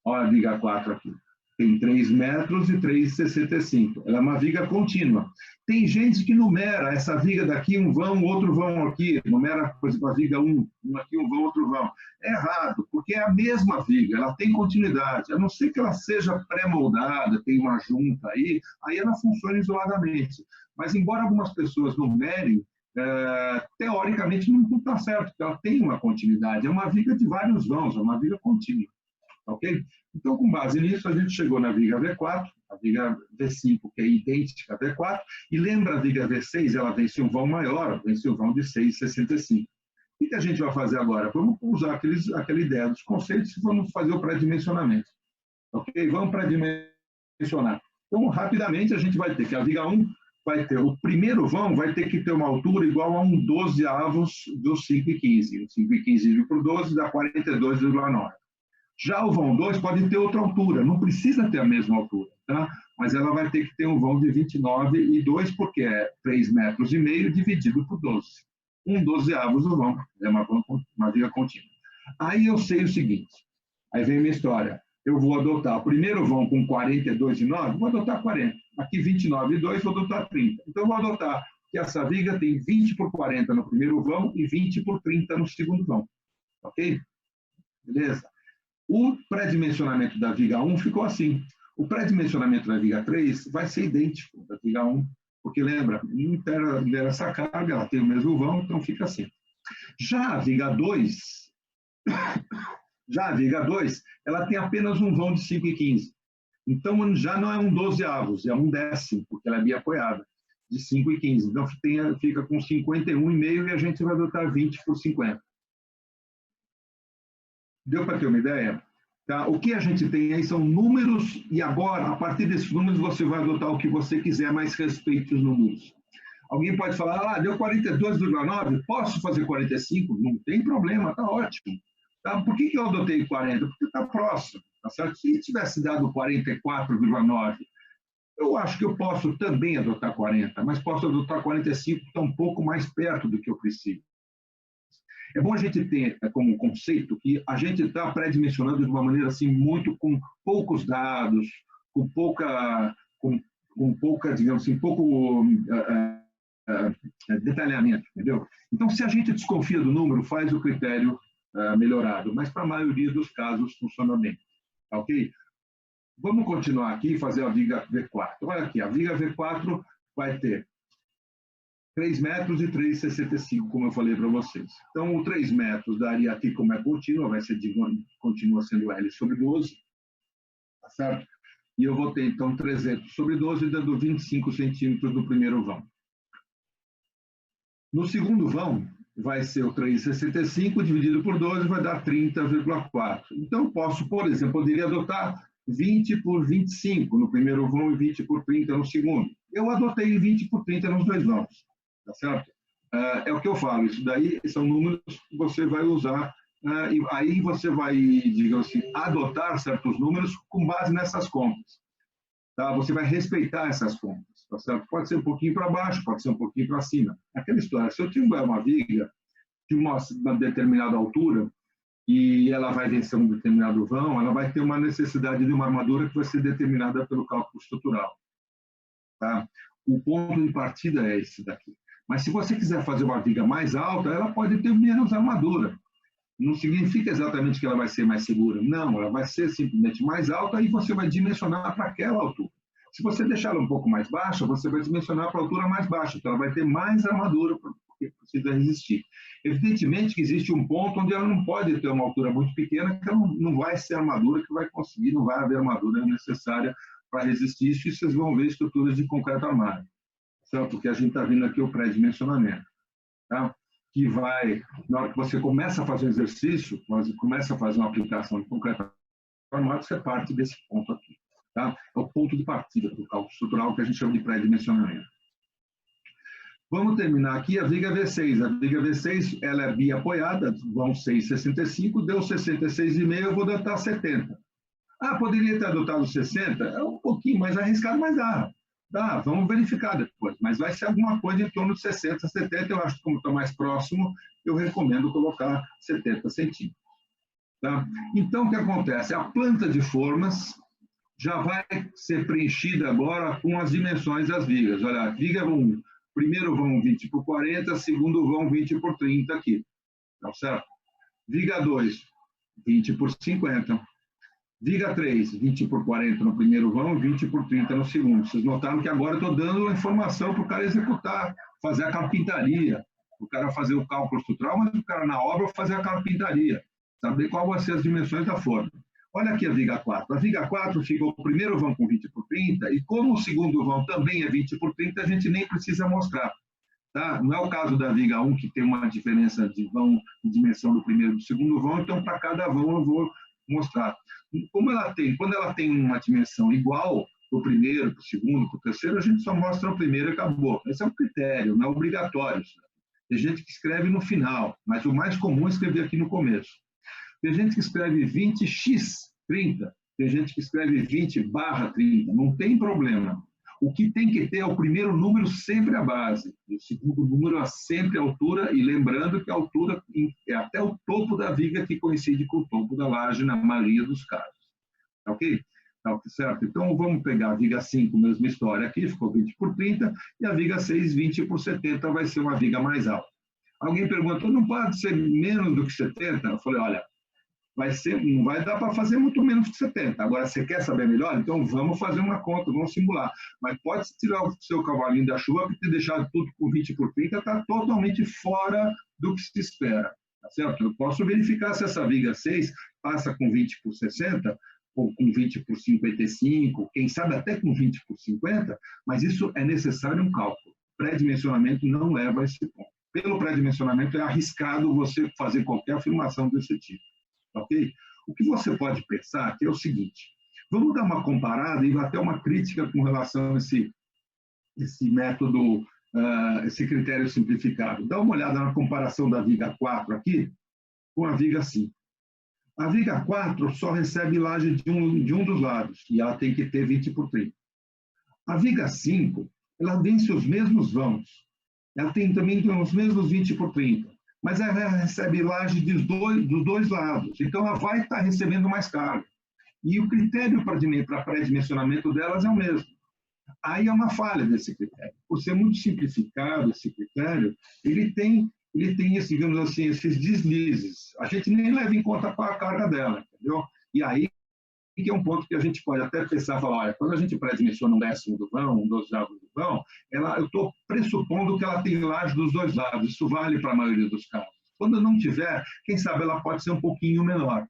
Olha a viga 4 aqui. Tem 3 metros e 3,65. Ela é uma viga contínua. Tem gente que numera essa viga daqui, um vão, outro vão aqui. Numera, por exemplo, a viga 1, um aqui, um vão, outro vão. É errado, porque é a mesma viga, ela tem continuidade. A não ser que ela seja pré-moldada, tem uma junta aí ela funciona isoladamente. Mas, embora algumas pessoas numerem, teoricamente não está certo, porque ela tem uma continuidade. É uma viga de vários vãos, é uma viga contínua. Ok? Então, com base nisso, a gente chegou na viga V4, a viga V5, que é idêntica à V4, e lembra a viga V6, ela vence um vão maior, vence um vão de 6,65. O que a gente vai fazer agora? Vamos usar aquela ideia dos conceitos e vamos fazer o pré-dimensionamento. Ok? Vamos pré-dimensionar. Então, rapidamente, a gente vai ter que a viga 1 vai ter, o primeiro vão vai ter que ter uma altura igual a um 12avos do 5,15. 5,15 por 12 dá 42,9. Já o vão 2 pode ter outra altura, não precisa ter a mesma altura, tá? Mas ela vai ter que ter um vão de 29,2, porque é 3,5 metros dividido por 12. Um 12avos do vão, é uma viga contínua. Aí eu sei o seguinte, aí vem a minha história. Eu vou adotar o primeiro vão com 42,9, vou adotar 40. Aqui 29,2, vou adotar 30. Então, eu vou adotar que essa viga tem 20 por 40 no primeiro vão e 20 por 30 no segundo vão. Ok? Beleza? O pré-dimensionamento da viga 1 ficou assim. O pré-dimensionamento da viga 3 vai ser idêntico da viga 1, porque lembra, inteira essa carga, ela tem o mesmo vão, então fica assim. Já a viga 2, ela tem apenas um vão de 5,15. Então, já não é um 12avos, é um décimo, porque ela é biapoiada, de 5,15. Então, fica com 51,5 e a gente vai adotar 20 por 50. Deu para ter uma ideia? Tá? O que a gente tem aí são números, e agora, a partir desses números, você vai adotar o que você quiser, mas respeite os números. Alguém pode falar, deu 42,9, posso fazer 45? Não tem problema, está ótimo. Tá? Por que eu adotei 40? Porque está próximo. Tá certo? Se tivesse dado 44,9, eu acho que eu posso também adotar 40, mas posso adotar 45, que está um pouco mais perto do que eu preciso. É bom a gente ter como conceito que a gente está pré-dimensionando de uma maneira assim, muito com poucos dados, com pouca, digamos assim, pouco detalhamento, entendeu? Então, se a gente desconfia do número, faz o critério melhorado, mas para a maioria dos casos funciona bem. Ok? Vamos continuar aqui e fazer a viga V4. Olha aqui, a viga V4 vai ter 3 metros e 3,65, como eu falei para vocês. Então, o 3 metros daria aqui, como é contínua, continua sendo L sobre 12, tá certo? E eu vou ter, então, 300 sobre 12, dando 25 centímetros do primeiro vão. No segundo vão, vai ser o 3,65 dividido por 12, vai dar 30,4. Então, eu posso, por exemplo, poderia adotar 20 por 25 no primeiro vão e 20 por 30 no segundo. Eu adotei 20 por 30 nos dois vãos, tá certo? É o que eu falo, isso daí são números que você vai usar, e aí você vai, digamos assim, adotar certos números com base nessas contas. Tá? Você vai respeitar essas contas. Tá certo? Pode ser um pouquinho para baixo, pode ser um pouquinho para cima. Aquela história, se eu tiver uma viga de uma determinada altura e ela vai vencer um determinado vão, ela vai ter uma necessidade de uma armadura que vai ser determinada pelo cálculo estrutural. Tá? o ponto de partida é esse daqui. Mas se você quiser fazer uma viga mais alta, ela pode ter menos armadura. Não significa exatamente que ela vai ser mais segura. Não, ela vai ser simplesmente mais alta e você vai dimensionar para aquela altura. Se você deixar ela um pouco mais baixa, você vai dimensionar para a altura mais baixa. Então, ela vai ter mais armadura porque precisa resistir. Evidentemente que existe um ponto onde ela não pode ter uma altura muito pequena, que ela não vai ser armadura que vai conseguir, não vai haver armadura necessária para resistir isso, e vocês vão ver estruturas de concreto armado. Certo? Porque a gente está vendo aqui o pré-dimensionamento. Tá? Que vai, na hora que você começa a fazer um exercício, você começa a fazer uma aplicação de concreto armado, você parte desse ponto aqui. Tá? É o ponto de partida do cálculo estrutural que a gente chama de pré-dimensionamento. Vamos terminar aqui a viga V6. A viga V6 ela é biapoiada, vão 6,65, deu 66,5, eu vou adotar 70. Ah, poderia ter adotado 60? É um pouquinho mais arriscado, mas dá. Dá, vamos verificar depois. Mas vai ser alguma coisa em torno de 60, 70. Eu acho que como está mais próximo, eu recomendo colocar 70 centímetros. Tá? Então, o que acontece? A planta de formas já vai ser preenchida agora com as dimensões das vigas. Olha, a viga 1, primeiro vão 20 por 40, segundo vão 20 por 30 aqui. Tá certo? Viga 2, 20 por 50. Viga 3, 20 por 40 no primeiro vão, 20 por 30 no segundo. Vocês notaram que agora eu estou dando a informação para o cara executar, fazer a carpintaria, o cara fazer o cálculo estrutural, mas o cara na obra fazer a carpintaria, saber qual vão ser as dimensões da forma. Olha aqui a viga 4. A viga 4 fica o primeiro vão com 20 por 30, e como o segundo vão também é 20 por 30, a gente nem precisa mostrar. Tá? Não é o caso da viga 1, que tem uma diferença de vão de dimensão do primeiro e do segundo vão, então para cada vão eu vou mostrar. Como ela tem, quando ela tem uma dimensão igual para o primeiro, para o segundo, para o terceiro, a gente só mostra o primeiro e acabou. Esse é um critério, não é obrigatório. Tem gente que escreve no final, mas o mais comum é escrever aqui no começo. Tem gente que escreve 20x30, tem gente que escreve 20/30, não tem problema. O que tem que ter é o primeiro número sempre a base, o segundo número é sempre a altura, e lembrando que a altura é até o topo da viga que coincide com o topo da laje na maioria dos casos. Tá ok? Tá certo? Então vamos pegar a viga 5, mesma história aqui, ficou 20 por 30, e a viga 6, 20 por 70, vai ser uma viga mais alta. Alguém perguntou, não pode ser menos do que 70? Eu falei, olha, não vai dar para fazer muito menos que 70. Agora, você quer saber melhor? Então, vamos fazer uma conta, vamos simular. Mas pode tirar o seu cavalinho da chuva, porque ter deixado tudo com 20 por 30 está totalmente fora do que se espera. Tá certo? Eu posso verificar se essa viga 6 passa com 20 por 60, ou com 20 por 55, quem sabe até com 20 por 50, mas isso é necessário um cálculo. Pré-dimensionamento não leva a esse ponto. Pelo pré-dimensionamento, é arriscado você fazer qualquer afirmação desse tipo. Ok? O que você pode pensar é o seguinte, vamos dar uma comparada e até uma crítica com relação a esse método, esse critério simplificado. Dá uma olhada na comparação da viga 4 aqui com a viga 5. A viga 4 só recebe laje de um dos lados, e ela tem que ter 20 por 30. A viga 5, ela vence os mesmos vãos, ela tem também os mesmos 20 por 30. Mas ela recebe laje dos dois lados, então ela vai estar recebendo mais carga. E o critério para pré-dimensionamento delas é o mesmo. Aí é uma falha desse critério. Por ser muito simplificado esse critério, ele tem digamos assim, esses deslizes. A gente nem leva em conta a carga dela, entendeu? E aí que é um ponto que a gente pode até pensar e falar, olha, quando a gente pré-dimensiona um décimo do vão, um 12º do vão, eu estou pressupondo que ela tem laje dos dois lados. Isso vale para a maioria dos casos. Quando não tiver, quem sabe ela pode ser um pouquinho menor.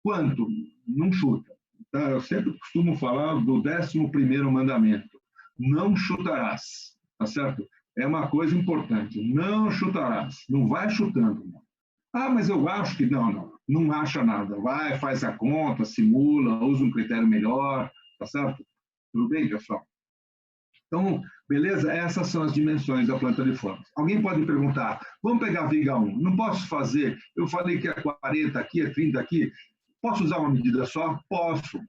Quanto? Não chuta. Então, eu sempre costumo falar do 11º mandamento. Não chutarás. Tá certo? É uma coisa importante. Não chutarás. Não vai chutando. Não. Ah, mas eu acho que não acha nada. Vai, faz a conta, simula, usa um critério melhor, tá certo? Tudo bem, pessoal? Então, beleza? Essas são as dimensões da planta de formas. Alguém pode perguntar, vamos pegar a viga 1, não posso fazer, eu falei que é 40 aqui, é 30 aqui, posso usar uma medida só? Posso.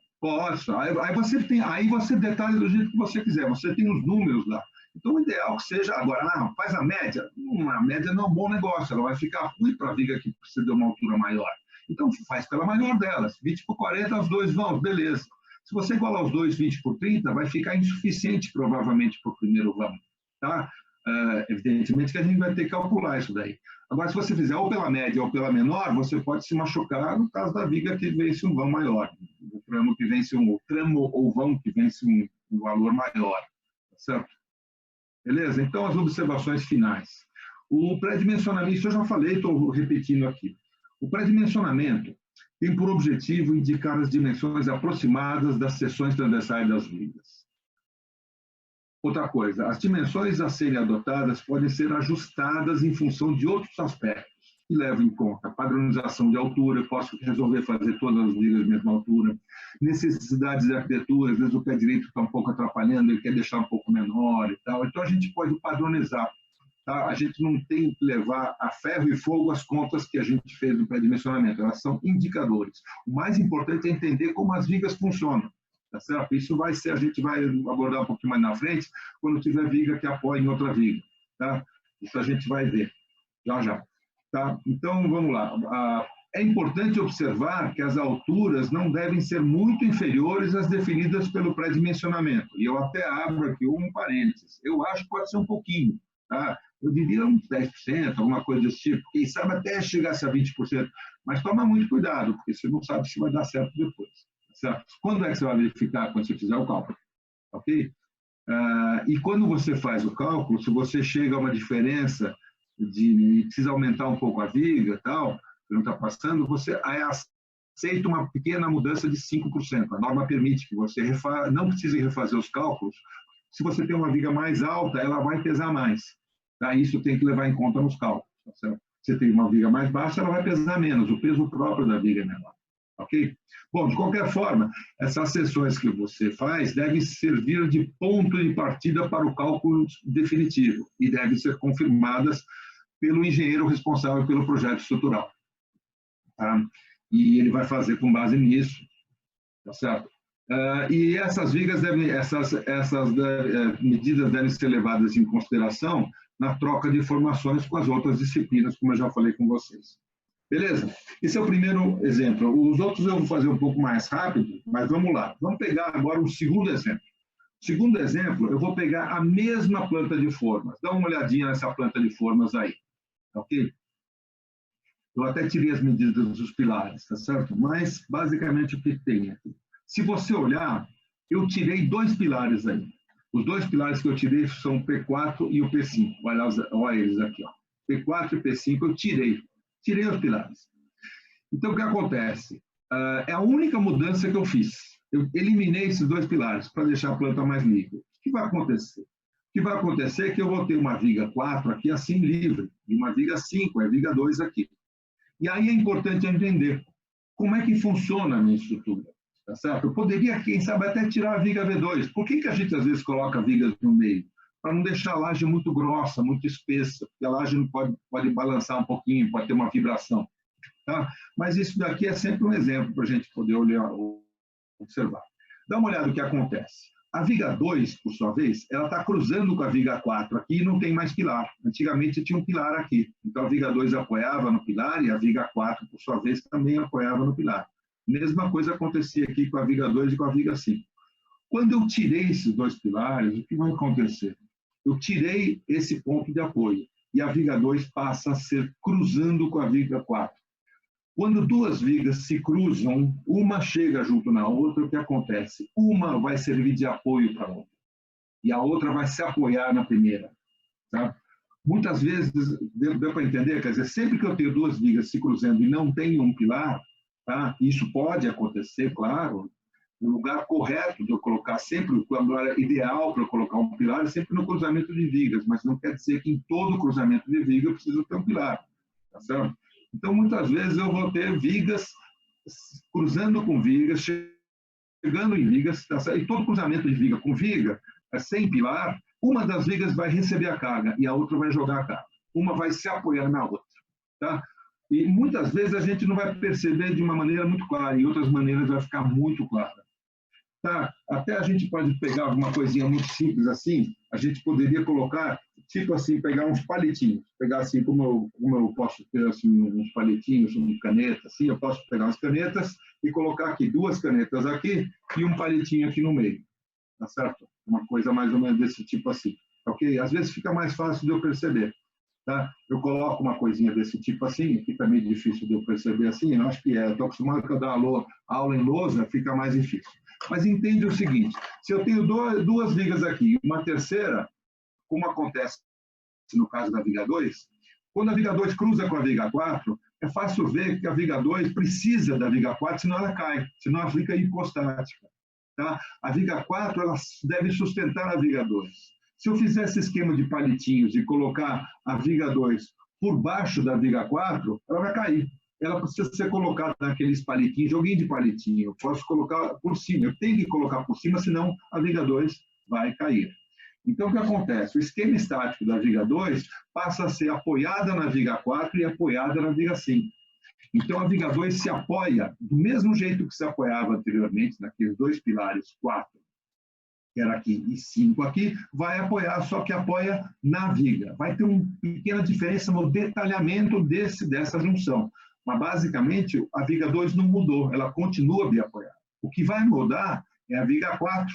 Aí você detalha do jeito que você quiser, você tem os números lá. Então, o ideal que seja, agora, faz a média. A média não é um bom negócio, ela vai ficar ruim para a viga que precisa de uma altura maior. Então, faz pela maior delas. 20 por 40, os dois vão, beleza. Se você igualar os dois 20 por 30, vai ficar insuficiente, provavelmente, para o primeiro vão. Tá? Evidentemente que a gente vai ter que calcular isso daí. Agora, se você fizer ou pela média ou pela menor, você pode se machucar no caso da viga que vence um vão maior, o tramo que vence o tramo ou vão que vence um valor maior. Certo? Beleza? Então, as observações finais. O pré-dimensionamento, isso eu já falei, estou repetindo aqui. O pré-dimensionamento tem por objetivo indicar as dimensões aproximadas das seções transversais das vigas. Outra coisa, as dimensões a serem adotadas podem ser ajustadas em função de outros aspectos, que levam em conta a padronização de altura, eu posso resolver fazer todas as vigas da mesma altura, necessidades de arquitetura, às vezes o pé direito está um pouco atrapalhando, ele quer deixar um pouco menor e tal, então a gente pode padronizar. Tá? A gente não tem que levar a ferro e fogo as contas que a gente fez no pré-dimensionamento, elas são indicadores. O mais importante é entender como as vigas funcionam. Tá certo? Isso vai ser, a gente vai abordar um pouquinho mais na frente, quando tiver viga que apoia em outra viga. Tá? Isso a gente vai ver, já. Tá? Então, vamos lá. É importante observar que as alturas não devem ser muito inferiores às definidas pelo pré-dimensionamento. E eu até abro aqui um parênteses. Eu acho que pode ser um pouquinho. Tá? Eu diria uns 10%, alguma coisa desse tipo. Quem sabe até chegasse a 20%. Mas toma muito cuidado, porque você não sabe se vai dar certo depois. Certo? Quando é que você vai verificar? Quando você fizer o cálculo. Ok? E quando você faz o cálculo, se você chega a uma diferença de precisa aumentar um pouco a viga, tal, que não está passando, você aceita uma pequena mudança de 5%. A norma permite que você não precise refazer os cálculos. Se você tem uma viga mais alta, ela vai pesar mais. Tá? Isso tem que levar em conta nos cálculos. Tá certo? Se você tem uma viga mais baixa, ela vai pesar menos. O peso próprio da viga é menor. Ok? Bom, de qualquer forma, essas seções que você faz devem servir de ponto de partida para o cálculo definitivo e devem ser confirmadas pelo engenheiro responsável pelo projeto estrutural. Tá? E ele vai fazer com base nisso, tá certo? E essas vigas essas medidas devem ser levadas em consideração na troca de informações com as outras disciplinas, como eu já falei com vocês. Beleza? Esse é o primeiro exemplo. Os outros eu vou fazer um pouco mais rápido, mas vamos lá. Vamos pegar agora um segundo exemplo. Segundo exemplo, eu vou pegar a mesma planta de formas. Dá uma olhadinha nessa planta de formas aí. Ok? Eu até tirei as medidas dos pilares, tá certo? Mas, basicamente, o que tem aqui? Se você olhar, eu tirei 2 pilares aí. Os 2 pilares que eu tirei são o P4 e o P5. Olha eles aqui. Ó. P4 e P5 eu tirei. Tirei os pilares. Então, o que acontece? É a única mudança que eu fiz. Eu eliminei esses 2 pilares para deixar a planta mais livre. O que vai acontecer? O que vai acontecer é que eu vou ter uma viga 4 aqui assim livre, e uma viga 5, a viga 2 aqui. E aí é importante entender como é que funciona a minha estrutura. Tá certo? Eu poderia, quem sabe, até tirar a viga V2. Por que a gente, às vezes, coloca vigas no meio? Para não deixar a laje muito grossa, muito espessa, porque a laje não pode balançar um pouquinho, pode ter uma vibração. Tá? Mas isso daqui é sempre um exemplo para a gente poder olhar, observar. Dá uma olhada no que acontece. A viga 2, por sua vez, ela está cruzando com a viga 4 aqui e não tem mais pilar. Antigamente tinha um pilar aqui. Então a viga 2 apoiava no pilar e a viga 4, por sua vez, também apoiava no pilar. Mesma coisa acontecia aqui com a viga 2 e com a viga 5. Quando eu tirei esses 2 pilares, o que vai acontecer? Eu tirei esse ponto de apoio e a viga 2 passa a ser cruzando com a viga 4. Quando 2 vigas se cruzam, uma chega junto na outra, o que acontece? Uma vai servir de apoio para a outra e a outra vai se apoiar na primeira. Tá? Muitas vezes, deu para entender? Quer dizer, sempre que eu tenho 2 vigas se cruzando e não tenho um pilar, tá? Isso pode acontecer, claro. O lugar correto de eu colocar sempre, o lugar ideal para eu colocar um pilar é sempre no cruzamento de vigas, mas não quer dizer que em todo cruzamento de viga eu preciso ter um pilar. Tá certo? Então, muitas vezes eu vou ter vigas cruzando com vigas, chegando em vigas, tá certo? E todo cruzamento de viga com viga, sem pilar, uma das vigas vai receber a carga e a outra vai jogar a carga. Uma vai se apoiar na outra. Tá? E muitas vezes a gente não vai perceber de uma maneira muito clara, em outras maneiras vai ficar muito clara. Tá? Até a gente pode pegar alguma coisinha muito simples assim, a gente poderia colocar, tipo assim, pegar uns palitinhos, pegar assim, como eu posso ter assim, uns palitinhos, uma caneta, assim, eu posso pegar umas canetas e colocar aqui 2 canetas aqui e um palitinho aqui no meio, tá certo? Uma coisa mais ou menos desse tipo assim, ok? Às vezes fica mais fácil de eu perceber, tá? Eu coloco uma coisinha desse tipo assim, fica meio difícil de eu perceber assim, eu acho que estou acostumado a dar aula em lousa, fica mais difícil. Mas entende o seguinte, se eu tenho 2 vigas aqui e uma terceira, como acontece no caso da viga 2, quando a viga 2 cruza com a viga 4, é fácil ver que a viga 2 precisa da viga 4, senão ela cai, senão ela fica hipostática. Tá? A viga 4 ela deve sustentar a viga 2. Se eu fizer esse esquema de palitinhos e colocar a viga 2 por baixo da viga 4, ela vai cair. Ela precisa ser colocada naqueles palitinhos, joguinho de palitinho. Eu posso colocar por cima, eu tenho que colocar por cima, senão a viga 2 vai cair. Então, o que acontece? O esquema estático da viga 2 passa a ser apoiada na viga 4 e apoiada na viga 5. Então, a viga 2 se apoia do mesmo jeito que se apoiava anteriormente, naqueles 2 pilares, 4, que era aqui, e 5 aqui, vai apoiar, só que apoia na viga. Vai ter uma pequena diferença no detalhamento dessa junção. Mas, basicamente, a viga 2 não mudou, ela continua bem apoiada. O que vai mudar é a viga 4,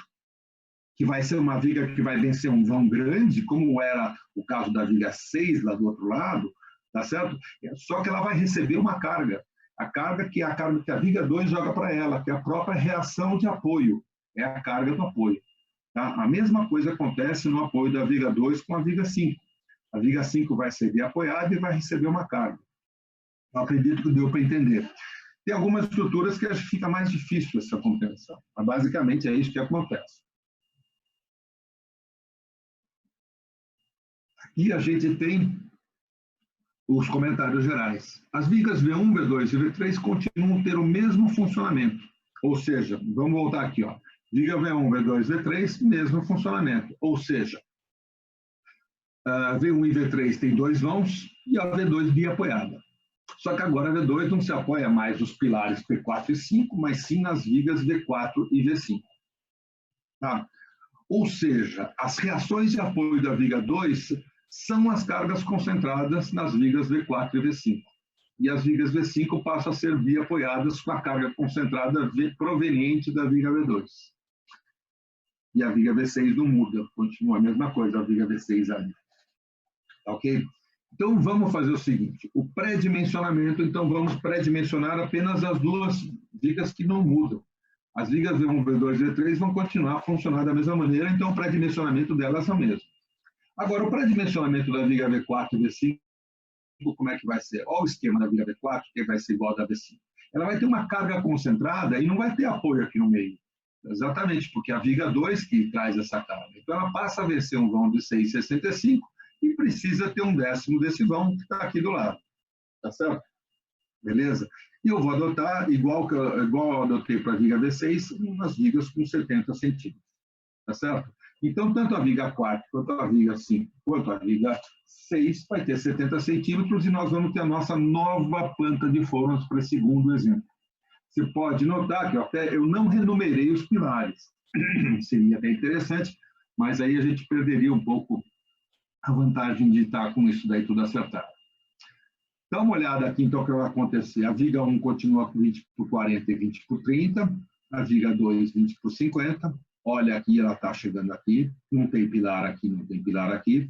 que vai ser uma viga que vai vencer um vão grande, como era o caso da viga 6 lá do outro lado, tá certo? Só que ela vai receber uma carga. A carga que é a carga que a viga 2 joga para ela, que é a própria reação de apoio. É a carga do apoio. Tá? A mesma coisa acontece no apoio da viga 2 com a viga 5. A viga 5 vai ser apoiada e vai receber uma carga. Eu acredito que deu para entender. Tem algumas estruturas que acho que fica mais difícil essa compreensão. Mas basicamente é isso que acontece. Aqui a gente tem os comentários gerais. As vigas V1, V2 e V3 continuam a ter o mesmo funcionamento. Ou seja, vamos voltar aqui, ó. Viga V1, V2, V3, mesmo funcionamento. Ou seja, a V1 e V3 tem 2 vãos e a V2 biapoiada. Só que agora a V2 não se apoia mais nos pilares P4 e 5, mas sim nas vigas V4 e V5. Tá? Ou seja, as reações de apoio da viga 2 são as cargas concentradas nas vigas V4 e V5. E as vigas V5 passam a ser biapoiadas com a carga concentrada proveniente da viga V2. E a viga V6 não muda, continua a mesma coisa, a viga V6 ali. Ok? Então, vamos fazer o seguinte, o pré-dimensionamento, então vamos pré-dimensionar apenas as 2 vigas que não mudam. As vigas V1, V2 e V3 vão continuar a funcionar da mesma maneira, então o pré-dimensionamento delas é o mesmo. Agora, o pré-dimensionamento da viga V4 e V5, como é que vai ser? Olha o esquema da viga V4, que vai ser igual ao da V5. Ela vai ter uma carga concentrada e não vai ter apoio aqui no meio. Exatamente, porque a viga 2 que traz essa carga. Então, ela passa a vencer um vão de 6,65 e precisa ter um décimo desse vão que está aqui do lado. Tá certo? Beleza? E eu vou adotar, igual eu adotei para a viga V6, umas vigas com 70 centímetros. Tá certo? Então, tanto a viga 4, quanto a viga 5, quanto a viga 6 vai ter 70 centímetros e nós vamos ter a nossa nova planta de fornos para esse segundo exemplo. Você pode notar que até eu não renumerei os pilares. Seria até interessante, mas aí a gente perderia um pouco a vantagem de estar com isso daí tudo acertado. Dá uma olhada aqui, então, o que vai acontecer. A viga 1 continua com 20 por 40 e 20 por 30. A viga 2, 20 por 50. Olha aqui, ela está chegando aqui. Não tem pilar aqui, não tem pilar aqui.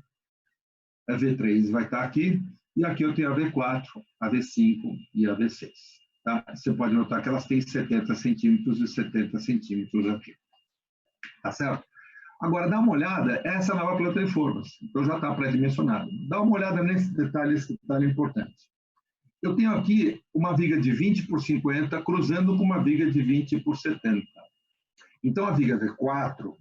A V3 vai estar aqui. E aqui eu tenho a V4, a V5 e a V6. Tá? Você pode notar que elas têm 70 centímetros e 70 centímetros aqui. Tá certo? Agora, dá uma olhada, essa é a nova planta de formas. Então, já está pré-dimensionada. Dá uma olhada nesse detalhe importante. Eu tenho aqui uma viga de 20 por 50 cruzando com uma viga de 20 por 70. Então, a viga V4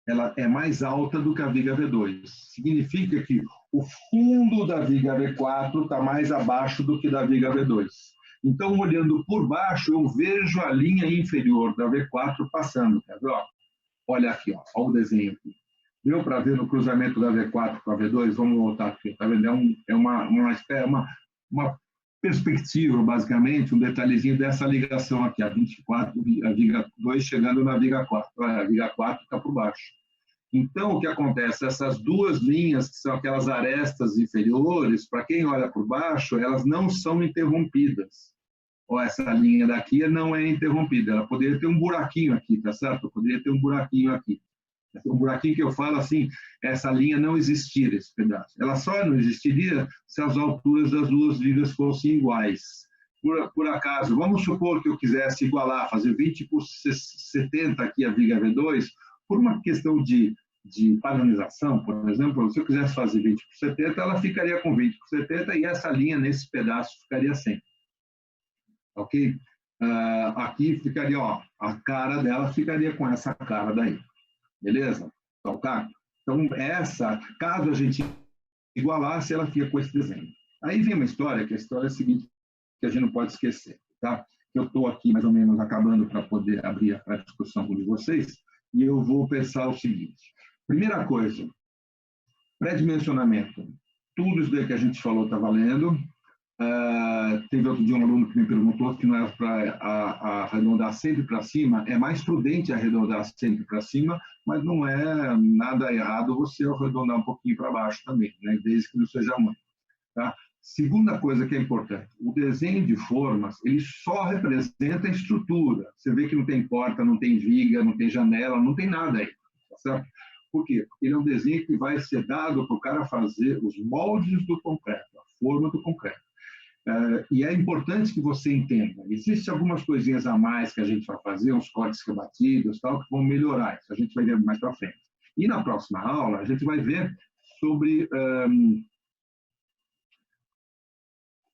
ela é mais alta do que a viga V2. Significa que o fundo da viga V4 está mais abaixo do que da viga V2. Então, olhando por baixo, eu vejo a linha inferior da V4 passando. Quer ver? Olha aqui, ó, olha o desenho aqui. Deu para ver no cruzamento da V4 com a V2? Vamos voltar aqui. Está vendo? É uma perspectiva, basicamente, um detalhezinho dessa ligação aqui, a 24, a viga 2 chegando na viga 4. Olha, a viga 4 está por baixo. Então, o que acontece? Essas 2 linhas, que são aquelas arestas inferiores, para quem olha por baixo, elas não são interrompidas. ou essa linha daqui não é interrompida. Ela poderia ter um buraquinho aqui, tá certo? Poderia ter um buraquinho aqui. O buraquinho que eu falo assim, essa linha não existir, esse pedaço. Ela só não existiria se as alturas das duas vigas fossem iguais. Por acaso, vamos supor que eu quisesse igualar, fazer 20 por 70 aqui a viga V2, por uma questão de padronização, por exemplo, se eu quisesse fazer 20 por 70, ela ficaria com 20 por 70 e essa linha nesse pedaço ficaria sem. Ok? Aqui ficaria, ó, a cara dela ficaria com essa cara daí. Beleza? Então, tá? Então, caso a gente igualasse, ela fica com esse desenho. Aí vem uma história, que a história é a seguinte, que a gente não pode esquecer, tá? Eu estou aqui mais ou menos acabando para poder abrir a discussão com vocês, e eu vou pensar o seguinte. Primeira coisa, pré-dimensionamento. Tudo isso daí que a gente falou está valendo. Teve outro dia um aluno que me perguntou que não era para arredondar sempre para cima. É mais prudente arredondar sempre para cima, mas não é nada errado você arredondar um pouquinho para baixo também, né? Desde que não seja muito. Tá? Segunda coisa que é importante, o desenho de formas, ele só representa a estrutura. Você vê que não tem porta, não tem viga, não tem janela, não tem nada aí. Tá certo? Por quê? Porque ele é um desenho que vai ser dado para o cara fazer os moldes do concreto, a forma do concreto. E é importante que você entenda, existem algumas coisinhas a mais que a gente vai fazer, uns cortes rebatidos, tal, que vão melhorar isso, a gente vai ver mais para frente. E na próxima aula, a gente vai ver sobre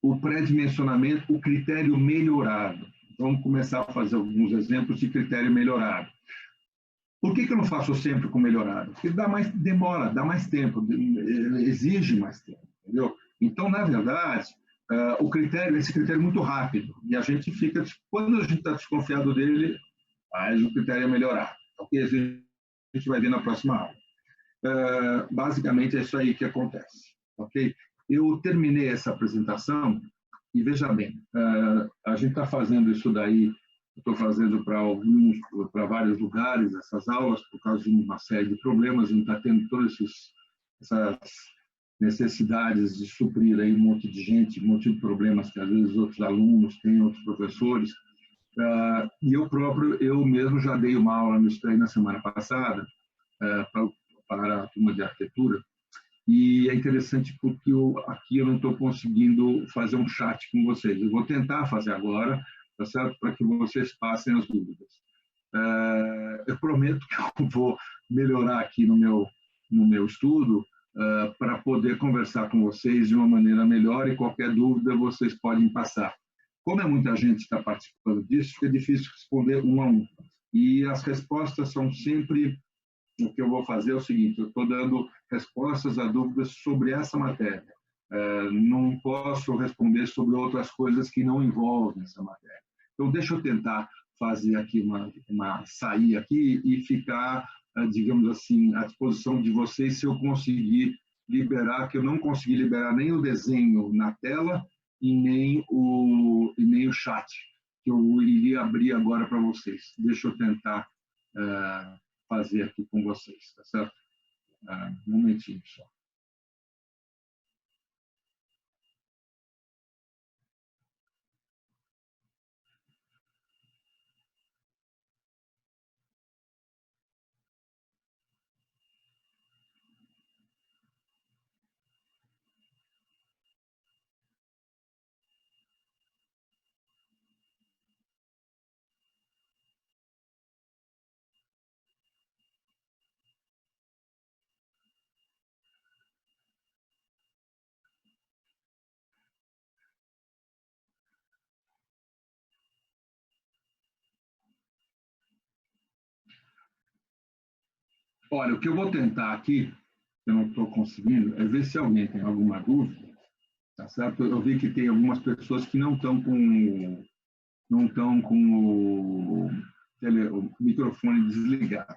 o pré-dimensionamento, o critério melhorado. Vamos começar a fazer alguns exemplos de critério melhorado. Por que eu não faço sempre com melhorado? Porque demora, dá mais tempo, exige mais tempo, entendeu? Então, na verdade, esse critério é muito rápido, e a gente fica, quando a gente está desconfiado dele, mas o critério é melhorar. Okay? A gente vai ver na próxima aula. Basicamente, é isso aí que acontece. Ok? Eu terminei essa apresentação, e veja bem, a gente está fazendo isso daí, estou fazendo para vários lugares, essas aulas, por causa de uma série de problemas, a gente está tendo todas essas necessidades de suprir aí um monte de gente, um monte de problemas que às vezes outros alunos têm, outros professores. E eu mesmo já dei uma aula no SPEI na semana passada para a turma de arquitetura, e é interessante porque aqui eu não estou conseguindo fazer um chat com vocês. Eu vou tentar fazer agora, tá certo? Para que vocês passem as dúvidas. Eu prometo que eu vou melhorar aqui no meu estudo, para poder conversar com vocês de uma maneira melhor, e qualquer dúvida vocês podem passar. Como é muita gente que está participando disso, fica difícil responder um a um. E as respostas são sempre... O que eu vou fazer é o seguinte, eu estou dando respostas a dúvidas sobre essa matéria. Não posso responder sobre outras coisas que não envolvem essa matéria. Então, deixa eu tentar fazer aqui sair aqui e ficar, digamos assim, à disposição de vocês se eu conseguir liberar, que eu não consegui liberar nem o desenho na tela e nem o chat, que eu iria abrir agora para vocês. Deixa eu tentar fazer aqui com vocês, tá certo? Um momentinho só. Olha, o que eu vou tentar aqui, eu não estou conseguindo, é ver se alguém tem alguma dúvida, tá certo? Eu vi que tem algumas pessoas que não estão com o microfone desligado.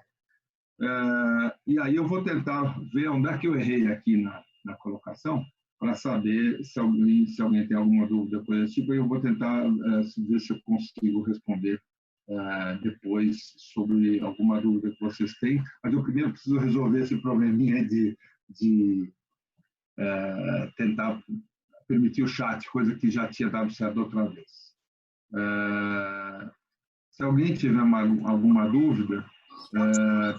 E aí eu vou tentar ver onde é que eu errei aqui na colocação, para saber se alguém tem alguma dúvida, coisa tipo, e eu vou tentar ver se eu consigo responder depois sobre alguma dúvida que vocês têm, mas eu primeiro preciso resolver esse probleminha de tentar permitir o chat, coisa que já tinha dado certo outra vez. Se alguém tiver alguma dúvida,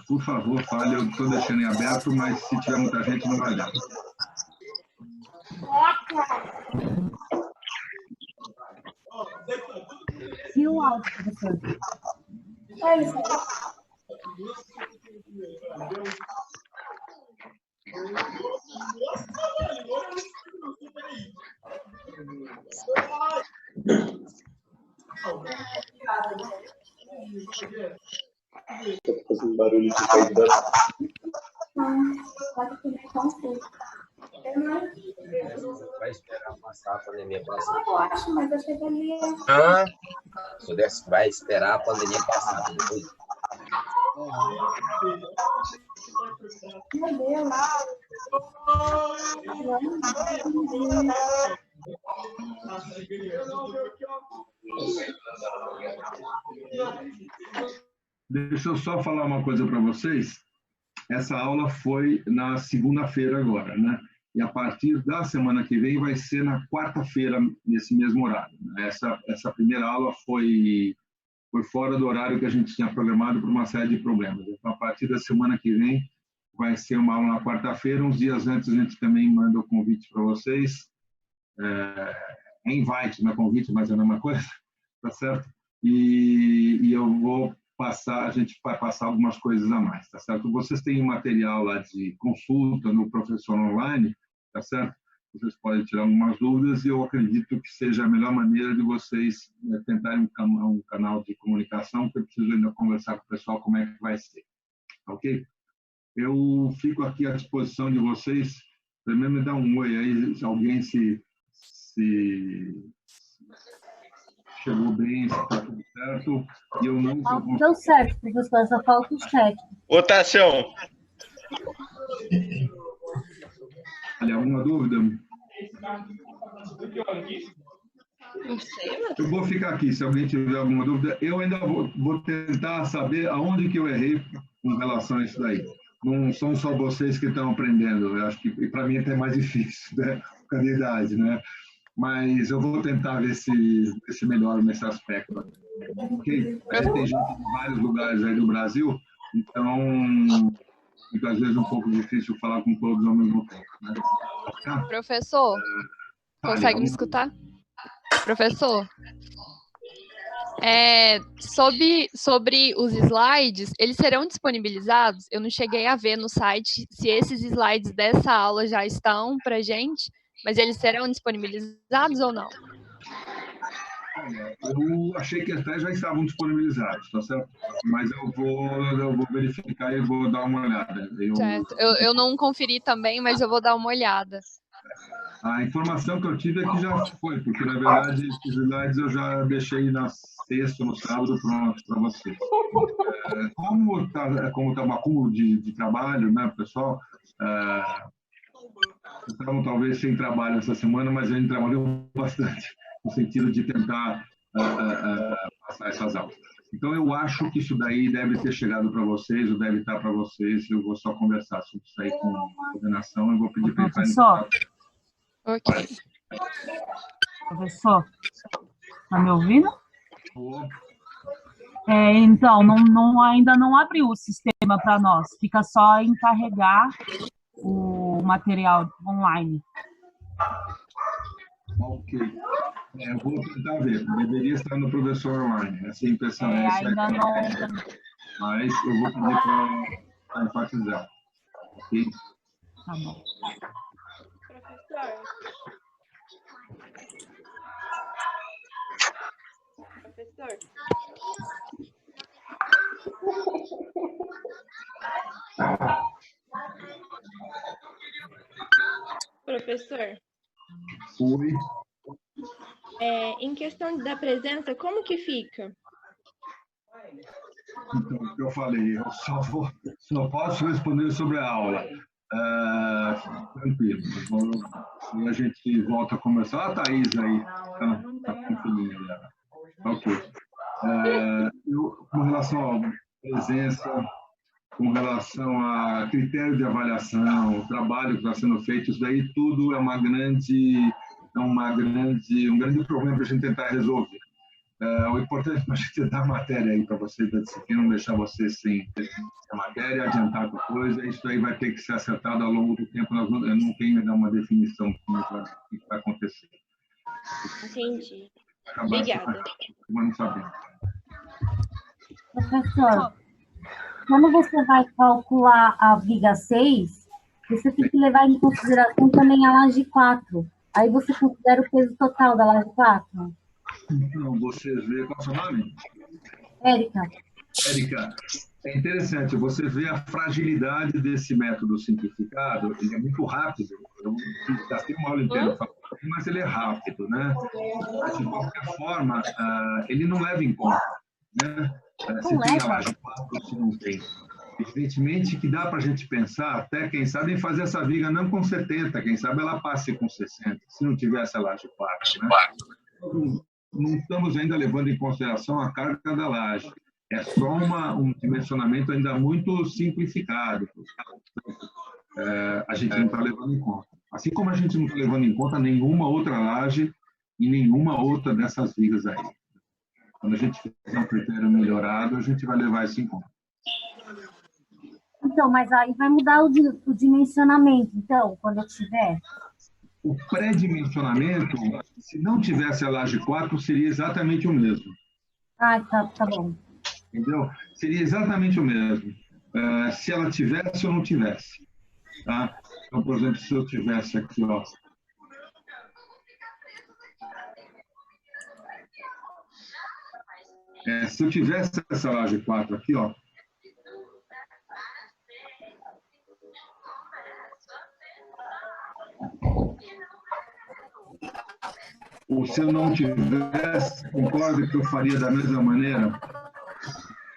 por favor, fale. Eu estou deixando em aberto, mas se tiver muita gente, não vai dar. E o áudio, professor? Tô fazendo barulho de caída. Vai esperar passar a pandemia passar. Eu acho, mas eu chegaria. Vai esperar a pandemia passar. Meu Deus. Deixa eu só falar uma coisa para vocês. Essa aula foi na segunda-feira agora, né? E a partir da semana que vem vai ser na quarta-feira, nesse mesmo horário. Essa primeira aula foi fora do horário que a gente tinha programado por uma série de problemas. Então, a partir da semana que vem, vai ser uma aula na quarta-feira. Uns dias antes, a gente também manda o convite para vocês. Invite, não é convite, mas é a mesma coisa, tá certo? E eu vou passar, a gente vai passar algumas coisas a mais, tá certo? Vocês têm um material lá de consulta no Professor Online, tá certo? Vocês podem tirar algumas dúvidas e eu acredito que seja a melhor maneira de vocês tentarem um canal de comunicação, que eu preciso ainda conversar com o pessoal como é que vai ser, ok? Eu fico aqui à disposição de vocês. Primeiro me dá um oi aí, se alguém se chegou bem, se está tudo certo. E eu não Não deu certo, professor, só falta o chat. Ô, Tassião. Alguma dúvida? Não sei, mas... Eu vou ficar aqui, se alguém tiver alguma dúvida. Eu ainda vou tentar saber aonde que eu errei com relação a isso daí. Não são só vocês que estão aprendendo. Eu acho que para mim é até mais difícil, né? Por causa da idade, né? Mas eu vou tentar ver se melhora nesse aspecto. Okay? Tem gente de vários lugares aí do Brasil, então muitas vezes é um pouco difícil falar com todos ao mesmo tempo. Né? Tá? Professor, consegue me escutar? Professor, sobre os slides, eles serão disponibilizados? Eu não cheguei a ver no site se esses slides dessa aula já estão para gente, mas eles serão disponibilizados ou não? Eu achei que até já estavam disponibilizados, tá certo? Mas eu vou verificar e vou dar uma olhada. Certo. Eu não conferi também, mas eu vou dar uma olhada. A informação que eu tive é que já foi, porque, na verdade, esses slides eu já deixei na sexta, no sábado, pronto para vocês. Como está um acúmulo de trabalho, né, pessoal? Estavam talvez sem trabalho essa semana, mas a gente trabalhou bastante, no sentido de tentar passar essas aulas. Então, eu acho que isso daí deve ter chegado para vocês, ou deve estar para vocês. Eu vou só conversar sobre isso aí com a coordenação. Eu vou pedir para ele Professor. Ok. Professor, está me ouvindo? Então, ainda não abriu o sistema para nós. Fica só em carregar o material online. Ok. Eu vou tentar ver. Deveria estar no Professor Online. Essa é a impressão. Ainda não. Mas eu vou pedir para enfatizar. Ok? Tá bom. Professor. Professor. Oi. Em questão da presença, como que fica? Então, o que eu falei, eu só posso responder sobre a aula. Tranquilo. E a gente volta a conversar. A Thaís aí está com filhinha dela. Ok. Com relação à presença, com relação a critério de avaliação, o trabalho que está sendo feito, isso daí tudo é um grande problema para a gente tentar resolver. O importante é a gente dar matéria aí para vocês da disciplina, não deixar vocês sem a matéria, adiantar com coisa. Isso aí vai ter que ser acertado ao longo do tempo. Eu não tenho ainda uma definição do que vai acontecer. Entendi. Obrigada. Não sabendo. Professor, quando você vai calcular a viga 6, você tem que levar em consideração também a laje 4. Aí você considera o peso total da laje 4? Então, vocês veem qual é o seu nome? Érica. Érica, é interessante, você vê a fragilidade desse método simplificado, ele é muito rápido, eu gastei uma aula inteira, mas ele é rápido, né? Mas, de qualquer forma, ele não leva em conta, né? Se tem a laje 4 ou se não tem. Evidentemente que dá para a gente pensar, até quem sabe, em fazer essa viga não com 70, quem sabe ela passe com 60, se não tivesse a laje 4, né? Não estamos ainda levando em consideração a carga da laje. É só um dimensionamento ainda muito simplificado. A gente não está levando em conta. Assim como a gente não está levando em conta nenhuma outra laje e nenhuma outra dessas vigas aí. Quando a gente fizer um critério melhorado, a gente vai levar isso em conta. Então, mas aí vai mudar o dimensionamento, então, quando eu tiver? O pré-dimensionamento, se não tivesse a laje 4, seria exatamente o mesmo. Ah, tá bom. Entendeu? Seria exatamente o mesmo. Se ela tivesse ou não tivesse. Tá? Então, por exemplo, se eu tivesse aqui, ó. Se eu tivesse essa laje 4 aqui, ó. Ou se eu não tivesse, concorda que eu faria da mesma maneira?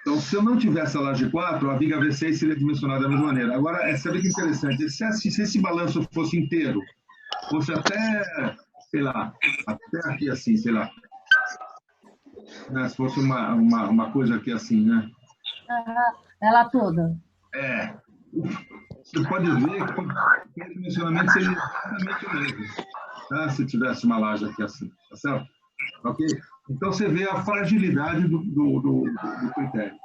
Então, se eu não tivesse a laje 4, a viga V6 seria dimensionada da mesma maneira. Agora, sabe que interessante? Se esse balanço fosse inteiro, fosse até, sei lá, até aqui assim, sei lá. Né? Se fosse uma coisa aqui assim, né? Ela toda. Você pode ver que o dimensionamento seria exatamente o mesmo. Tá? Se tivesse uma laje aqui assim, tá certo? Ok? Então, você vê a fragilidade do critério,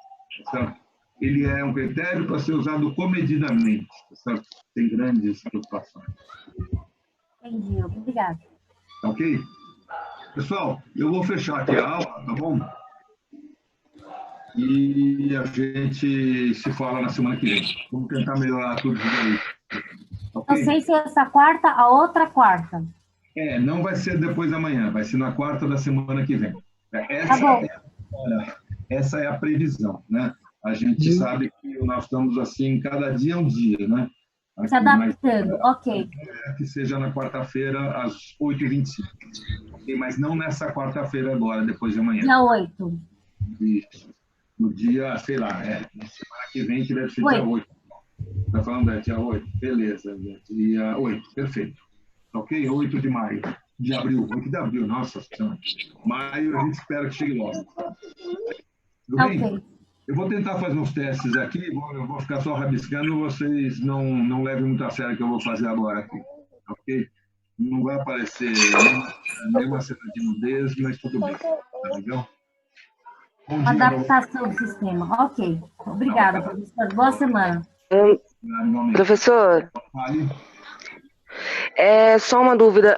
tá certo? Ele é um critério para ser usado comedidamente, tá certo? Tem grandes preocupações. Entendi, obrigada. Ok? Pessoal, eu vou fechar aqui a aula, tá bom? E a gente se fala na semana que vem. Vamos tentar melhorar tudo isso aí. Okay? Não sei se essa quarta, a outra quarta. Não vai ser depois da manhã, vai ser na quarta da semana que vem. Essa é a previsão, né? A gente sabe que nós estamos assim, cada dia é um dia, né? Aqui, se adaptando, ok. Que seja na quarta-feira, às 8h25. Okay? Mas não nessa quarta-feira agora, depois de amanhã. Dia 8. Isso. No dia, sei lá, na semana que vem, que deve ser dia 8. Está falando dia 8? Beleza, dia 8, perfeito. Ok? 8 de maio. De abril, 8 de abril, nossa senhora. Maio, a gente espera que chegue logo. Tudo bem? Eu vou tentar fazer uns testes aqui, eu vou ficar só rabiscando, vocês não levem muito a sério o que eu vou fazer agora aqui. Ok? Não vai aparecer nenhuma cena de nudez, mas tudo bem. Tá legal? Adaptação do sistema. Ok. Obrigada, professor. Boa semana. Professor, só uma dúvida.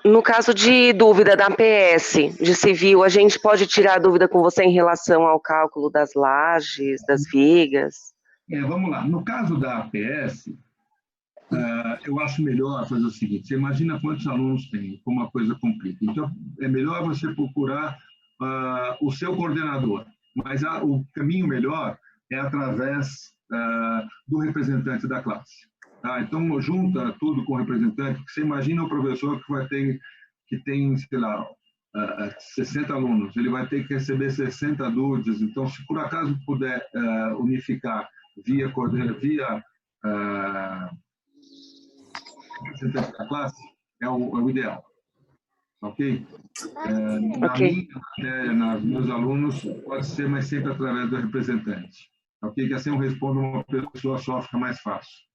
No caso de dúvida da APS, de civil, a gente pode tirar a dúvida com você em relação ao cálculo das lajes, das vigas? Vamos lá. No caso da APS, eu acho melhor fazer o seguinte: você imagina quantos alunos tem, como a coisa complica. Então, é melhor você procurar o seu coordenador, mas o caminho melhor é através do representante da classe. Tá? Então, junta tudo com o representante, porque você imagina o professor que tem, sei lá, 60 alunos, ele vai ter que receber 60 dúvidas. Então, se por acaso puder unificar via representante da classe, é o ideal. Ok? Nos meus alunos, pode ser, mas sempre através do representante. Ok? Que assim eu respondo uma pessoa só, fica mais fácil.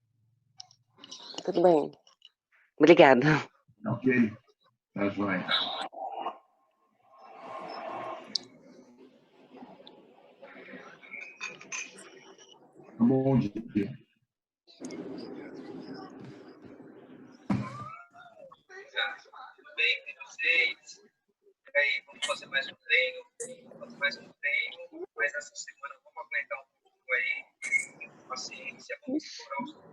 Tudo bem. Obrigada. Ok? Tá joia. Bom dia. Tudo bem com vocês? E aí, vamos fazer mais um treino? Mas essa semana vamos aguentar um pouco aí. Paciência, vamos explorar os